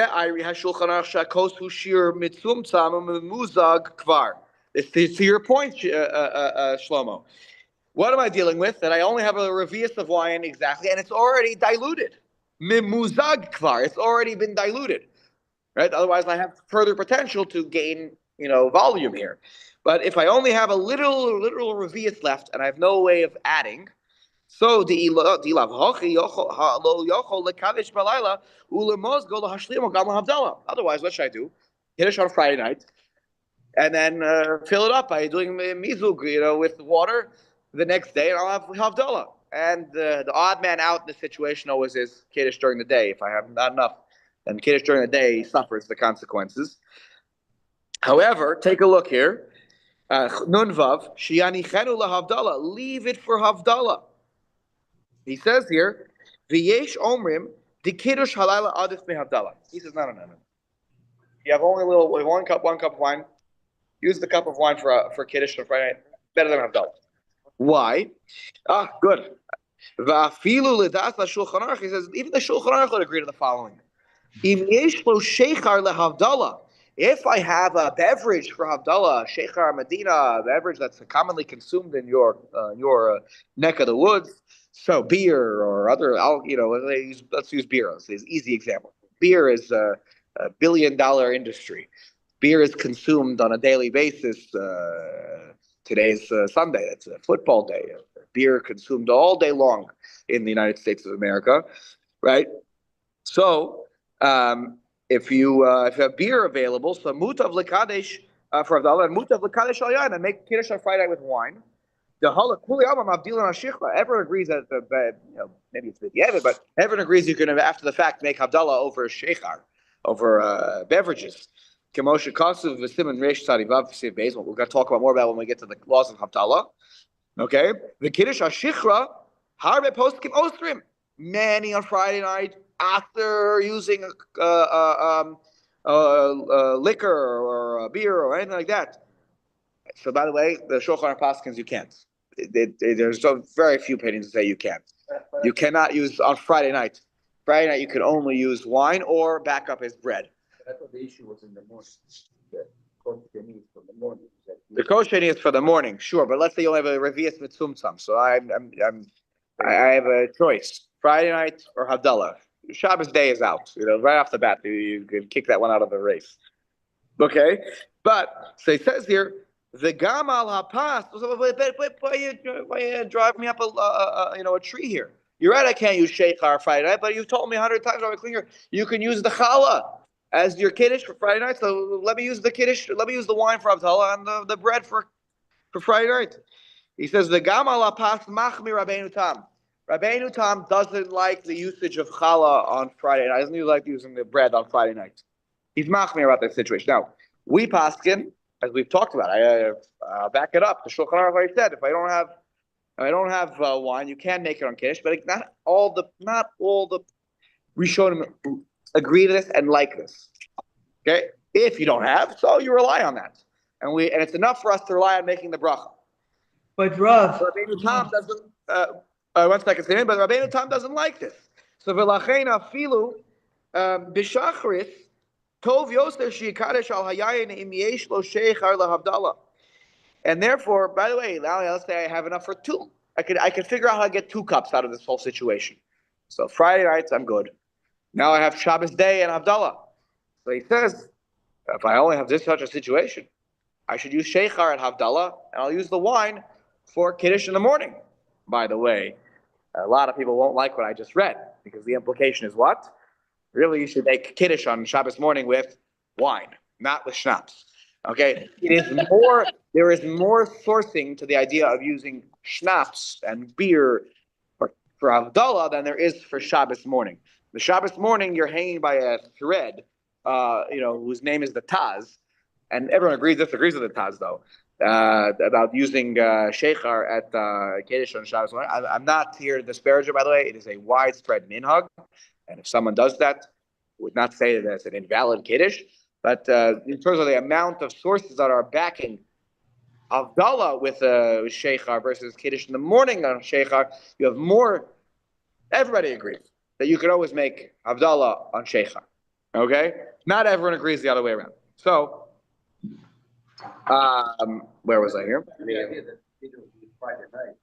your point, Shlomo. What am I dealing with? That I only have a revius of wine exactly, and it's already diluted. Mimuzag kvar, it's already been diluted. Right? Otherwise, I have further potential to gain, volume here. But if I only have a literal revius left, and I have no way of adding, so otherwise, what should I do? Kiddush on Friday night, and then fill it up by doing mizug, with water the next day, and I'll have Havdalah. And the odd man out in the situation always is kiddush during the day. If I have not enough, then kiddush during the day suffers the consequences. However, take a look here. Nun vav shianichenu lahavdalah. Leave it for Havdalah. He says here, v'yesh omrim the kiddush halayla adif mehavdalah. He says no. You have only one cup of wine. Use the cup of wine for kiddush on Friday night. Better than Havdalah. Why? Good. V'afilu ledas Shulchan Aruch. He says even the Shulchan Aruch would agree to the following. Im yesh lo sheichar lehavdalah. If I have a beverage for Havdalah, sheichar medina, a beverage that's commonly consumed in your neck of the woods, so beer or other, let's use beer. It's an easy example. Beer is a $1 billion industry. Beer is consumed on a daily basis. Today's Sunday. It's a football day. Beer consumed all day long in the United States of America, right? So if you have beer available, so mutav lekadesh for Havdalah and mutav lekadesh al yain, and make kiddush on Friday with wine. Everyone agrees that maybe it's b'diavad, but everyone agrees you can after the fact make Havdalah over sheichar, over beverages. We're going to talk about more about when we get to the laws of Havdalah. Okay, the kiddush hashichra harbe poskim ostrim. Many on Friday night after using liquor or a beer or anything like that. So, by the way, the Shulchan Aruch paskins you can't. There's very few opinions that say you can't. You cannot use on Friday night. Friday night you can only use wine or backup as bread. I thought the issue was in the morning. The kosher is for the morning. The kosher is for the morning, sure, but let's say you have a revius mitzumtzam. So I have a choice: Friday night or Havdalah. Shabbos day is out. Right off the bat, you can kick that one out of the race. Okay, but so it says here. The gamal hapas. Why you drive me up a tree here? You're right. I can't use sheichar Friday night, but you've told me 100 times over cleaner. You can use the challah as your kiddush for Friday night. So let me use the kiddush. Let me use the wine for Havdalah and the bread for Friday night. He says the gamal hapas machmi Rabbeinu Tam. Rabbeinu Tam doesn't like the usage of challah on Friday night. Doesn't like using the bread on Friday night. He's machmi about that situation. Now we paskin, as we've talked about, I back it up. The Shulchan Aruch already said if I don't have wine, you can make it on kiddush, but not all the Rishonim agree to this and like this. Okay, if you don't have, so you rely on that, and it's enough for us to rely on making the bracha. But Rav, Rabbeinu Tam doesn't. 1 second, but Rabbeinu Tam doesn't like this. So v'lachein afilu b'shachris. Tov Yoser Shikadesh al Hayayin Im Yesh Lo Sheichar LaHavdalah. And therefore, by the way, now let's say I have enough for two. I could figure out how to get 2 cups out of this whole situation. So Friday nights, I'm good. Now I have Shabbos day and Havdalah. So he says, if I only have this such a situation, I should use Sheikhar at Havdalah, and I'll use the wine for Kiddush in the morning. By the way, a lot of people won't like what I just read, because the implication is what? Really, you should make Kiddush on Shabbos morning with wine, not with schnapps. Okay? There is more sourcing to the idea of using schnapps and beer for Havdalah than there is for Shabbos morning. The Shabbos morning, you're hanging by a thread, whose name is the Taz, and everyone disagrees with the Taz though, about using Sheikhar at Kiddush on Shabbos morning. I'm not here to disparage it, by the way. It is a widespread minhag, and if someone does that, I would not say that it's an invalid Kiddush. But in terms of the amount of sources that are backing Havdalah with Sheikhar versus Kiddush in the morning on Sheikhar, you have more. Everybody agrees that you could always make Havdalah on Sheikhar. Okay? Not everyone agrees the other way around. So, where was I here? The idea that it would be Friday night.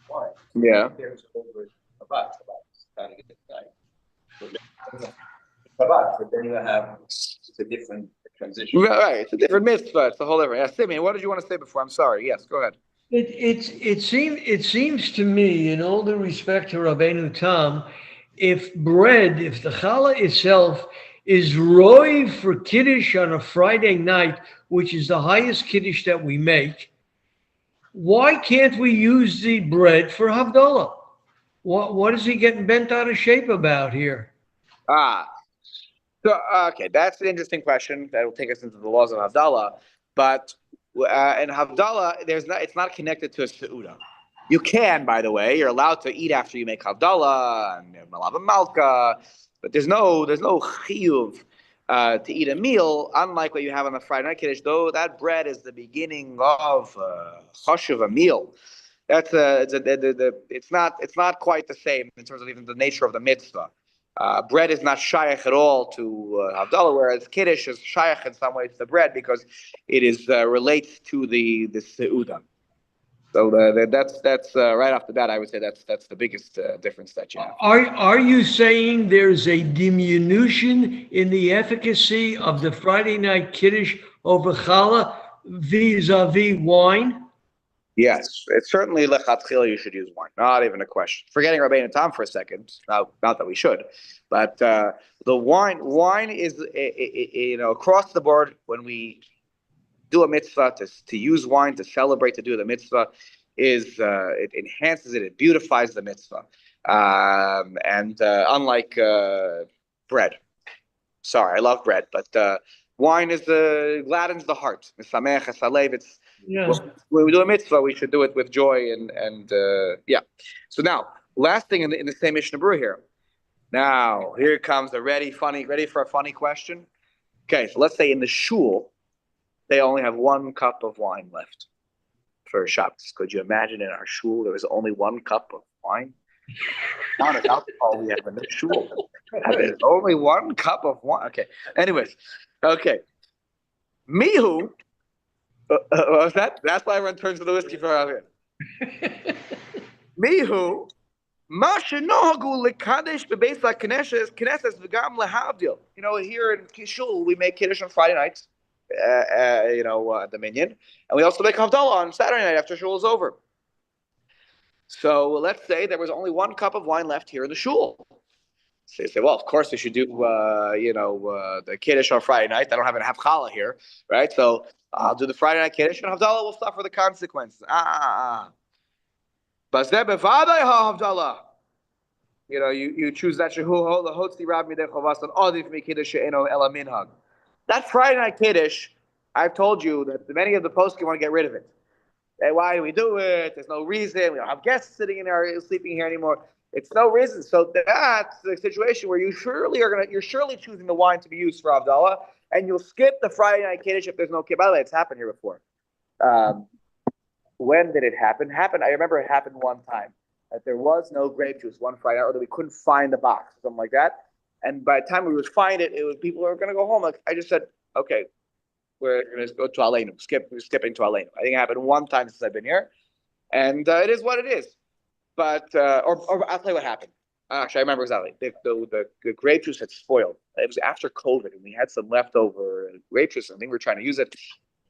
Why? Yeah. There's over Shabbat, trying to get it right. Shabbat, but then you have a different transition. Right. It's a different mitzvah. It's a whole different. Yeah, Simeon, what did you want to say before? I'm sorry. Yes, go ahead. It seems to me, in all due respect to Rabbeinu Tam, if the challah itself is roy for Kiddush on a Friday night, which is the highest Kiddush that we make, why can't we use the bread for Havdalah? What is he getting bent out of shape about here? So, okay, that's an interesting question that will take us into the laws of Havdalah. But in Havdalah, it's not connected to a Seudah. You can, by the way, you're allowed to eat after you make Havdalah and Malav Malka, but there's no chiyuv to eat a meal, unlike what you have on the Friday night Kiddush, though that bread is the beginning of chashuv, a meal. It's not quite the same in terms of even the nature of the mitzvah. Bread is not shaykh at all to Havdalah, whereas Kiddush is shaykh in some ways to the bread because it is relates to the Seudah. So that's right off the bat, I would say that's the biggest difference that you have. Are you saying there's a diminution in the efficacy of the Friday night Kiddush over challah vis-a-vis wine? Yes, it's certainly lechatchila you should use wine. Not even a question. Forgetting Rabbeinu Tam for a second, not that we should, but the wine is across the board when we do a mitzvah to use wine to celebrate to do the mitzvah it enhances it beautifies the mitzvah, and unlike bread. Sorry, I love bread, but wine gladdens the heart. It's Yeah. when we do a mitzvah, we should do it with joy and yeah. So now, last thing in the same Mishnah Berurah here. Now, here comes ready for a funny question. Okay, so let's say in the shul, they only have 1 cup of wine left for Shabbos. Could you imagine in our shul there was only 1 cup of wine? Not as alcohol we have in the shul. And there's only 1 cup of wine. Okay. Anyways, okay. Mihu. What was that? That's why everyone turns to the whiskey for out here. Mihu. Here in shul we make Kiddush on Friday nights. At the Minyan, and we also make Havdalah on Saturday night after shul is over. So let's say there was only 1 cup of wine left here in the shul. So you say, well, of course we should do, the Kiddush on Friday night. I don't have challah here, right? So I'll do the Friday night Kiddush, and Havdalah will suffer the consequences. You choose that That Friday night Kiddush, I've told you that many of the poskim want to get rid of it. Why do we do it? There's no reason. We don't have guests sitting in here, sleeping here anymore. It's no reason. So that's the situation where you're surely choosing the wine to be used for Havdalah, and you'll skip the Friday night Kiddush if there's no kid. By the way, it's happened here before. When did it happen? I remember it happened one time that there was no grape juice one Friday, or that we couldn't find the box, something like that. And by the time we would find it, people were going to go home. Like I just said, okay, we're going to go to Aleinu. We're skipping to Aleinu. I think it happened one time since I've been here, and it is what it is. But or I'll tell you what happened. Actually, I remember exactly. The grape juice had spoiled. It was after COVID, and we had some leftover grape juice. And I think we were trying to use it,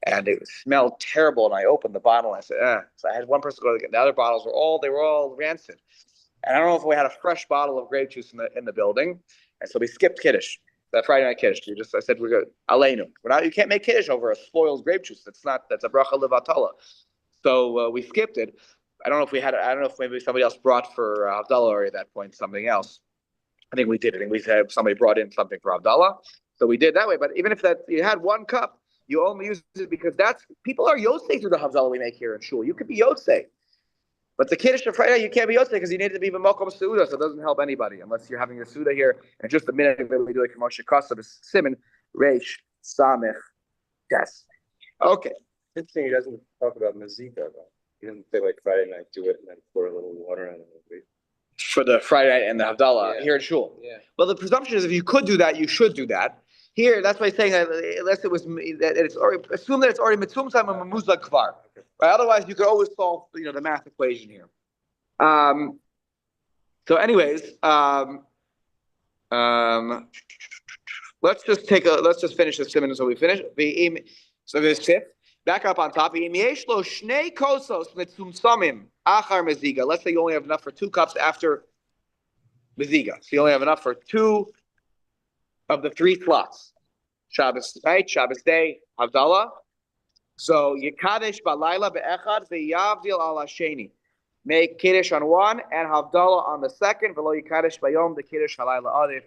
and it smelled terrible. And I opened the bottle, and I said, So I had one person go to get the other bottles. They were all rancid. And I don't know if we had a fresh bottle of grape juice in the building, and so we skipped Kiddush. That Friday night Kiddush. I said we're good. Aleinu. You can't make Kiddush over a spoiled grape juice. That's a bracha levatala. So we skipped it. I don't know if maybe somebody else brought for Havdalah or at that point something else. I think we did. I think we had somebody brought in something for Havdalah. So we did that way. But even if you had one cup, you only use it because people are Yosei through the Havdalah we make here in Shul. You could be Yosei. But the Kiddush of Friday, you can't be Yosei because you need to be B'mokom Seudah, so it doesn't help anybody unless you're having your Seudah here. And just a minute, we do it from Moshe Kosav, Simon, Reish, Samech, Tes. Okay. Interesting, he doesn't talk about Mazika though. He doesn't say like Friday night, do it and then pour a little water in it. For the Friday night and the Havdalah here in Shul. Yeah. Well, the presumption is if you could do that, you should do that. Here, that's why he's saying that unless it's already, assume that it's already mitzvum time and mamuzah kvar. Right? Otherwise, you could always solve the math equation here. So, anyways, let's just finish this minute so we finish. So this fifth. Back up on top. Let's say you only have enough for 2 cups after meziga. So you only have enough for 2 of the 3 slots. Shabbos night, Shabbos day, Havdalah. So Yikadesh balayla be'echad ve'yavdil al hasheni. Make Kiddush on one and Havdalah on the second. V'lo Yikadesh bayom the Kiddush halayla adif.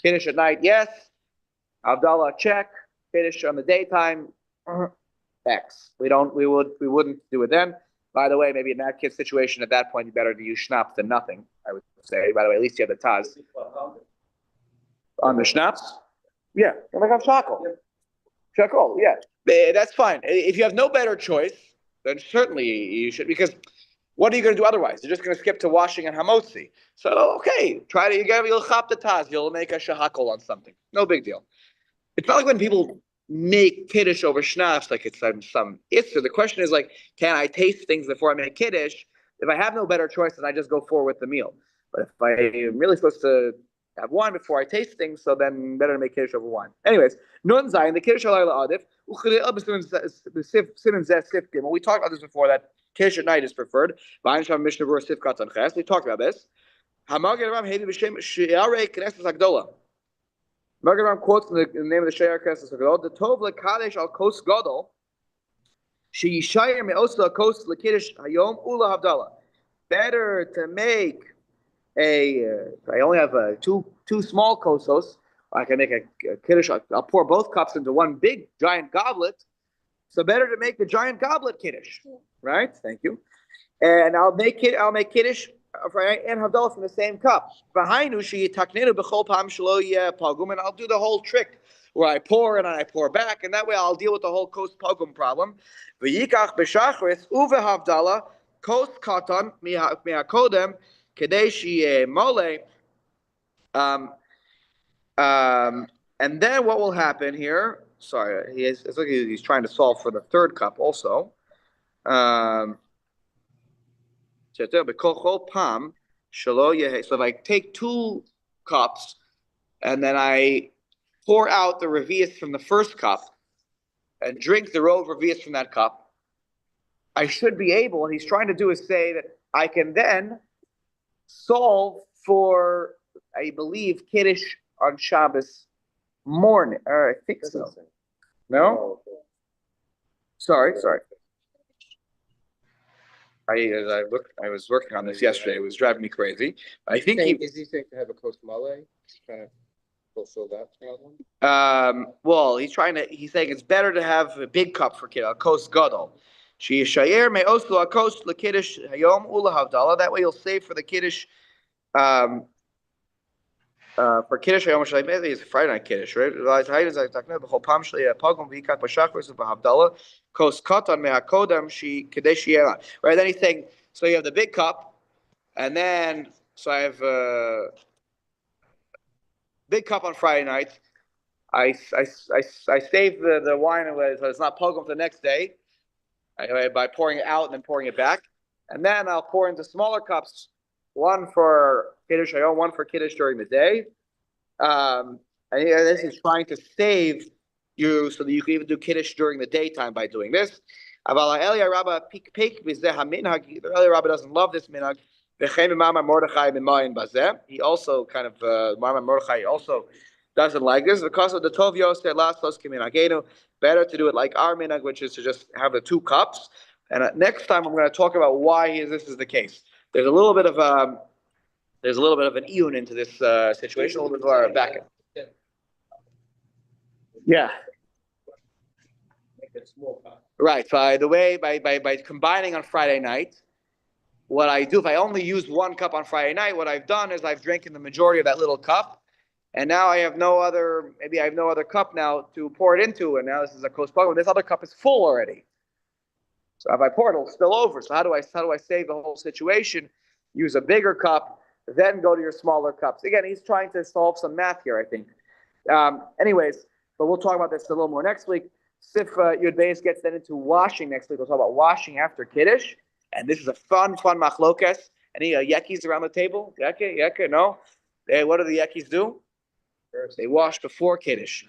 Kiddush at night, yes. Havdalah, check. Kiddush on the daytime, X. We wouldn't do it then. By the way, maybe in that kid's situation at that point, you better to use schnapps than nothing, I would say. By the way, at least you have the Taz. On the schnapps? Yeah. You might have shackle. Shackle, yeah. That's fine. If you have no better choice, then certainly you should, because what are you going to do otherwise? You're just going to skip to washing and hamotzi. So, okay, you'll chop the Taz, you'll make a shahakol on something. No big deal. It's not like when people make Kiddush over schnapps like it's some issue. The question is like, can I taste things before I make Kiddush? If I have no better choice, then I just go forward with the meal. But if I am really supposed to have wine before I taste things, so then better to make Kiddush over wine. Anyways, Nun Zayin, the Kiddush Halayla Adif, we talked about this before, that Kiddush at night is preferred. We talked about this. Magen Ram quotes in the name of the Shayar Knesset Gadol, the Tov LeKadesh al Kos Gadol, Sheyishayir Me'osa Kos LeKiddush Hayom Ula Havdalah. Better to make I only have two small kosos. I can make a Kiddush. I'll pour both cups into one big giant goblet. So better to make the giant goblet Kiddush, right? Thank you. And I'll make Kiddush and Havdalah from the same cup. And I'll do the whole trick where I pour and I pour back, and that way I'll deal with the whole kos pogum problem. V'yikach b'shachris uve Havdalah kos katan mihakodem kadeshi mole. And then what will happen here? Sorry, it's like he's trying to solve for the third cup also. So if I take 2 cups and then I pour out the revius from the first cup and drink the rove revius from that cup, I should be able, and he's trying to do is say that I can then solve for, I believe, Kiddush on Shabbos morning. I think so. No? Sorry. I was working on this yesterday. It was driving me crazy. I think is he saying to have a kos male? Trying to fulfill that problem? Well, he's saying it's better to have a big cup for Kiddush, a kos gadol. Sheyishayer me'oslo a kos lekiddush hayom ula havdalah. That way you'll save for the Kiddush. For Kiddush, I almost maybe it's Friday night Kiddush, right? Right. Then he's saying, so you have the big cup, and then I have big cup on Friday night, I save the wine away so it's not pogrom the next day by pouring it out and then pouring it back. And then I'll pour into smaller cups, one for Kiddush Hayom, one for Kiddush during the day. And this is trying to save you so that you can even do Kiddush during the daytime by doing this. The Eli Rabba doesn't love this minhag. He also kind of Mama Mordechai also doesn't like this because of the Tov Yosef Lassos Kiminagenu. Better to do it like our minhag, which is to just have the 2 cups. And next time I'm going to talk about why this is the case. There's a little bit of an iyun into this situation. A little bit of our back. Yeah. Make it small cup. Right. By the way, by combining on Friday night, what I do if I only use 1 cup on Friday night, what I've done is I've drank in the majority of that little cup, and now I have no other. Maybe I have no other cup now to pour it into, and now this is a kos pogrom. This other cup is full already. So if I pour it, it'll spill over. So how do I save the whole situation? Use a bigger cup, then go to your smaller cups. Again, he's trying to solve some math here, I think. Anyways, but we'll talk about this a little more next week. Sif Yud Beis gets then into washing next week. We'll talk about washing after Kiddush. And this is a fun machlokes. Any yekis around the table? Yeke, no? What do the yekis do? They wash before Kiddush.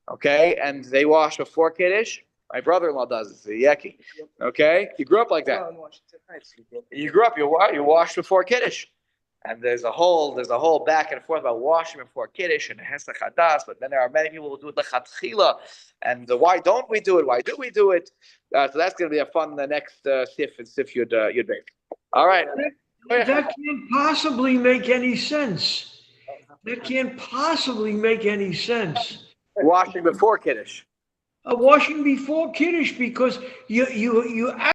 Okay? And they wash before Kiddush. My brother-in-law does. It's a yeki. Okay? You grew up like that. You grew up, you wash before Kiddush. And there's a whole back and forth about washing before Kiddush and Hesach Hadas, but then there are many people who do it lechatchila. And why don't we do it? Why do we do it? So that's going to be a fun the next Sif and Sif Yud Beis. All right. That can't possibly make any sense. That can't possibly make any sense. Washing before Kiddush. Washing before Kiddush, because you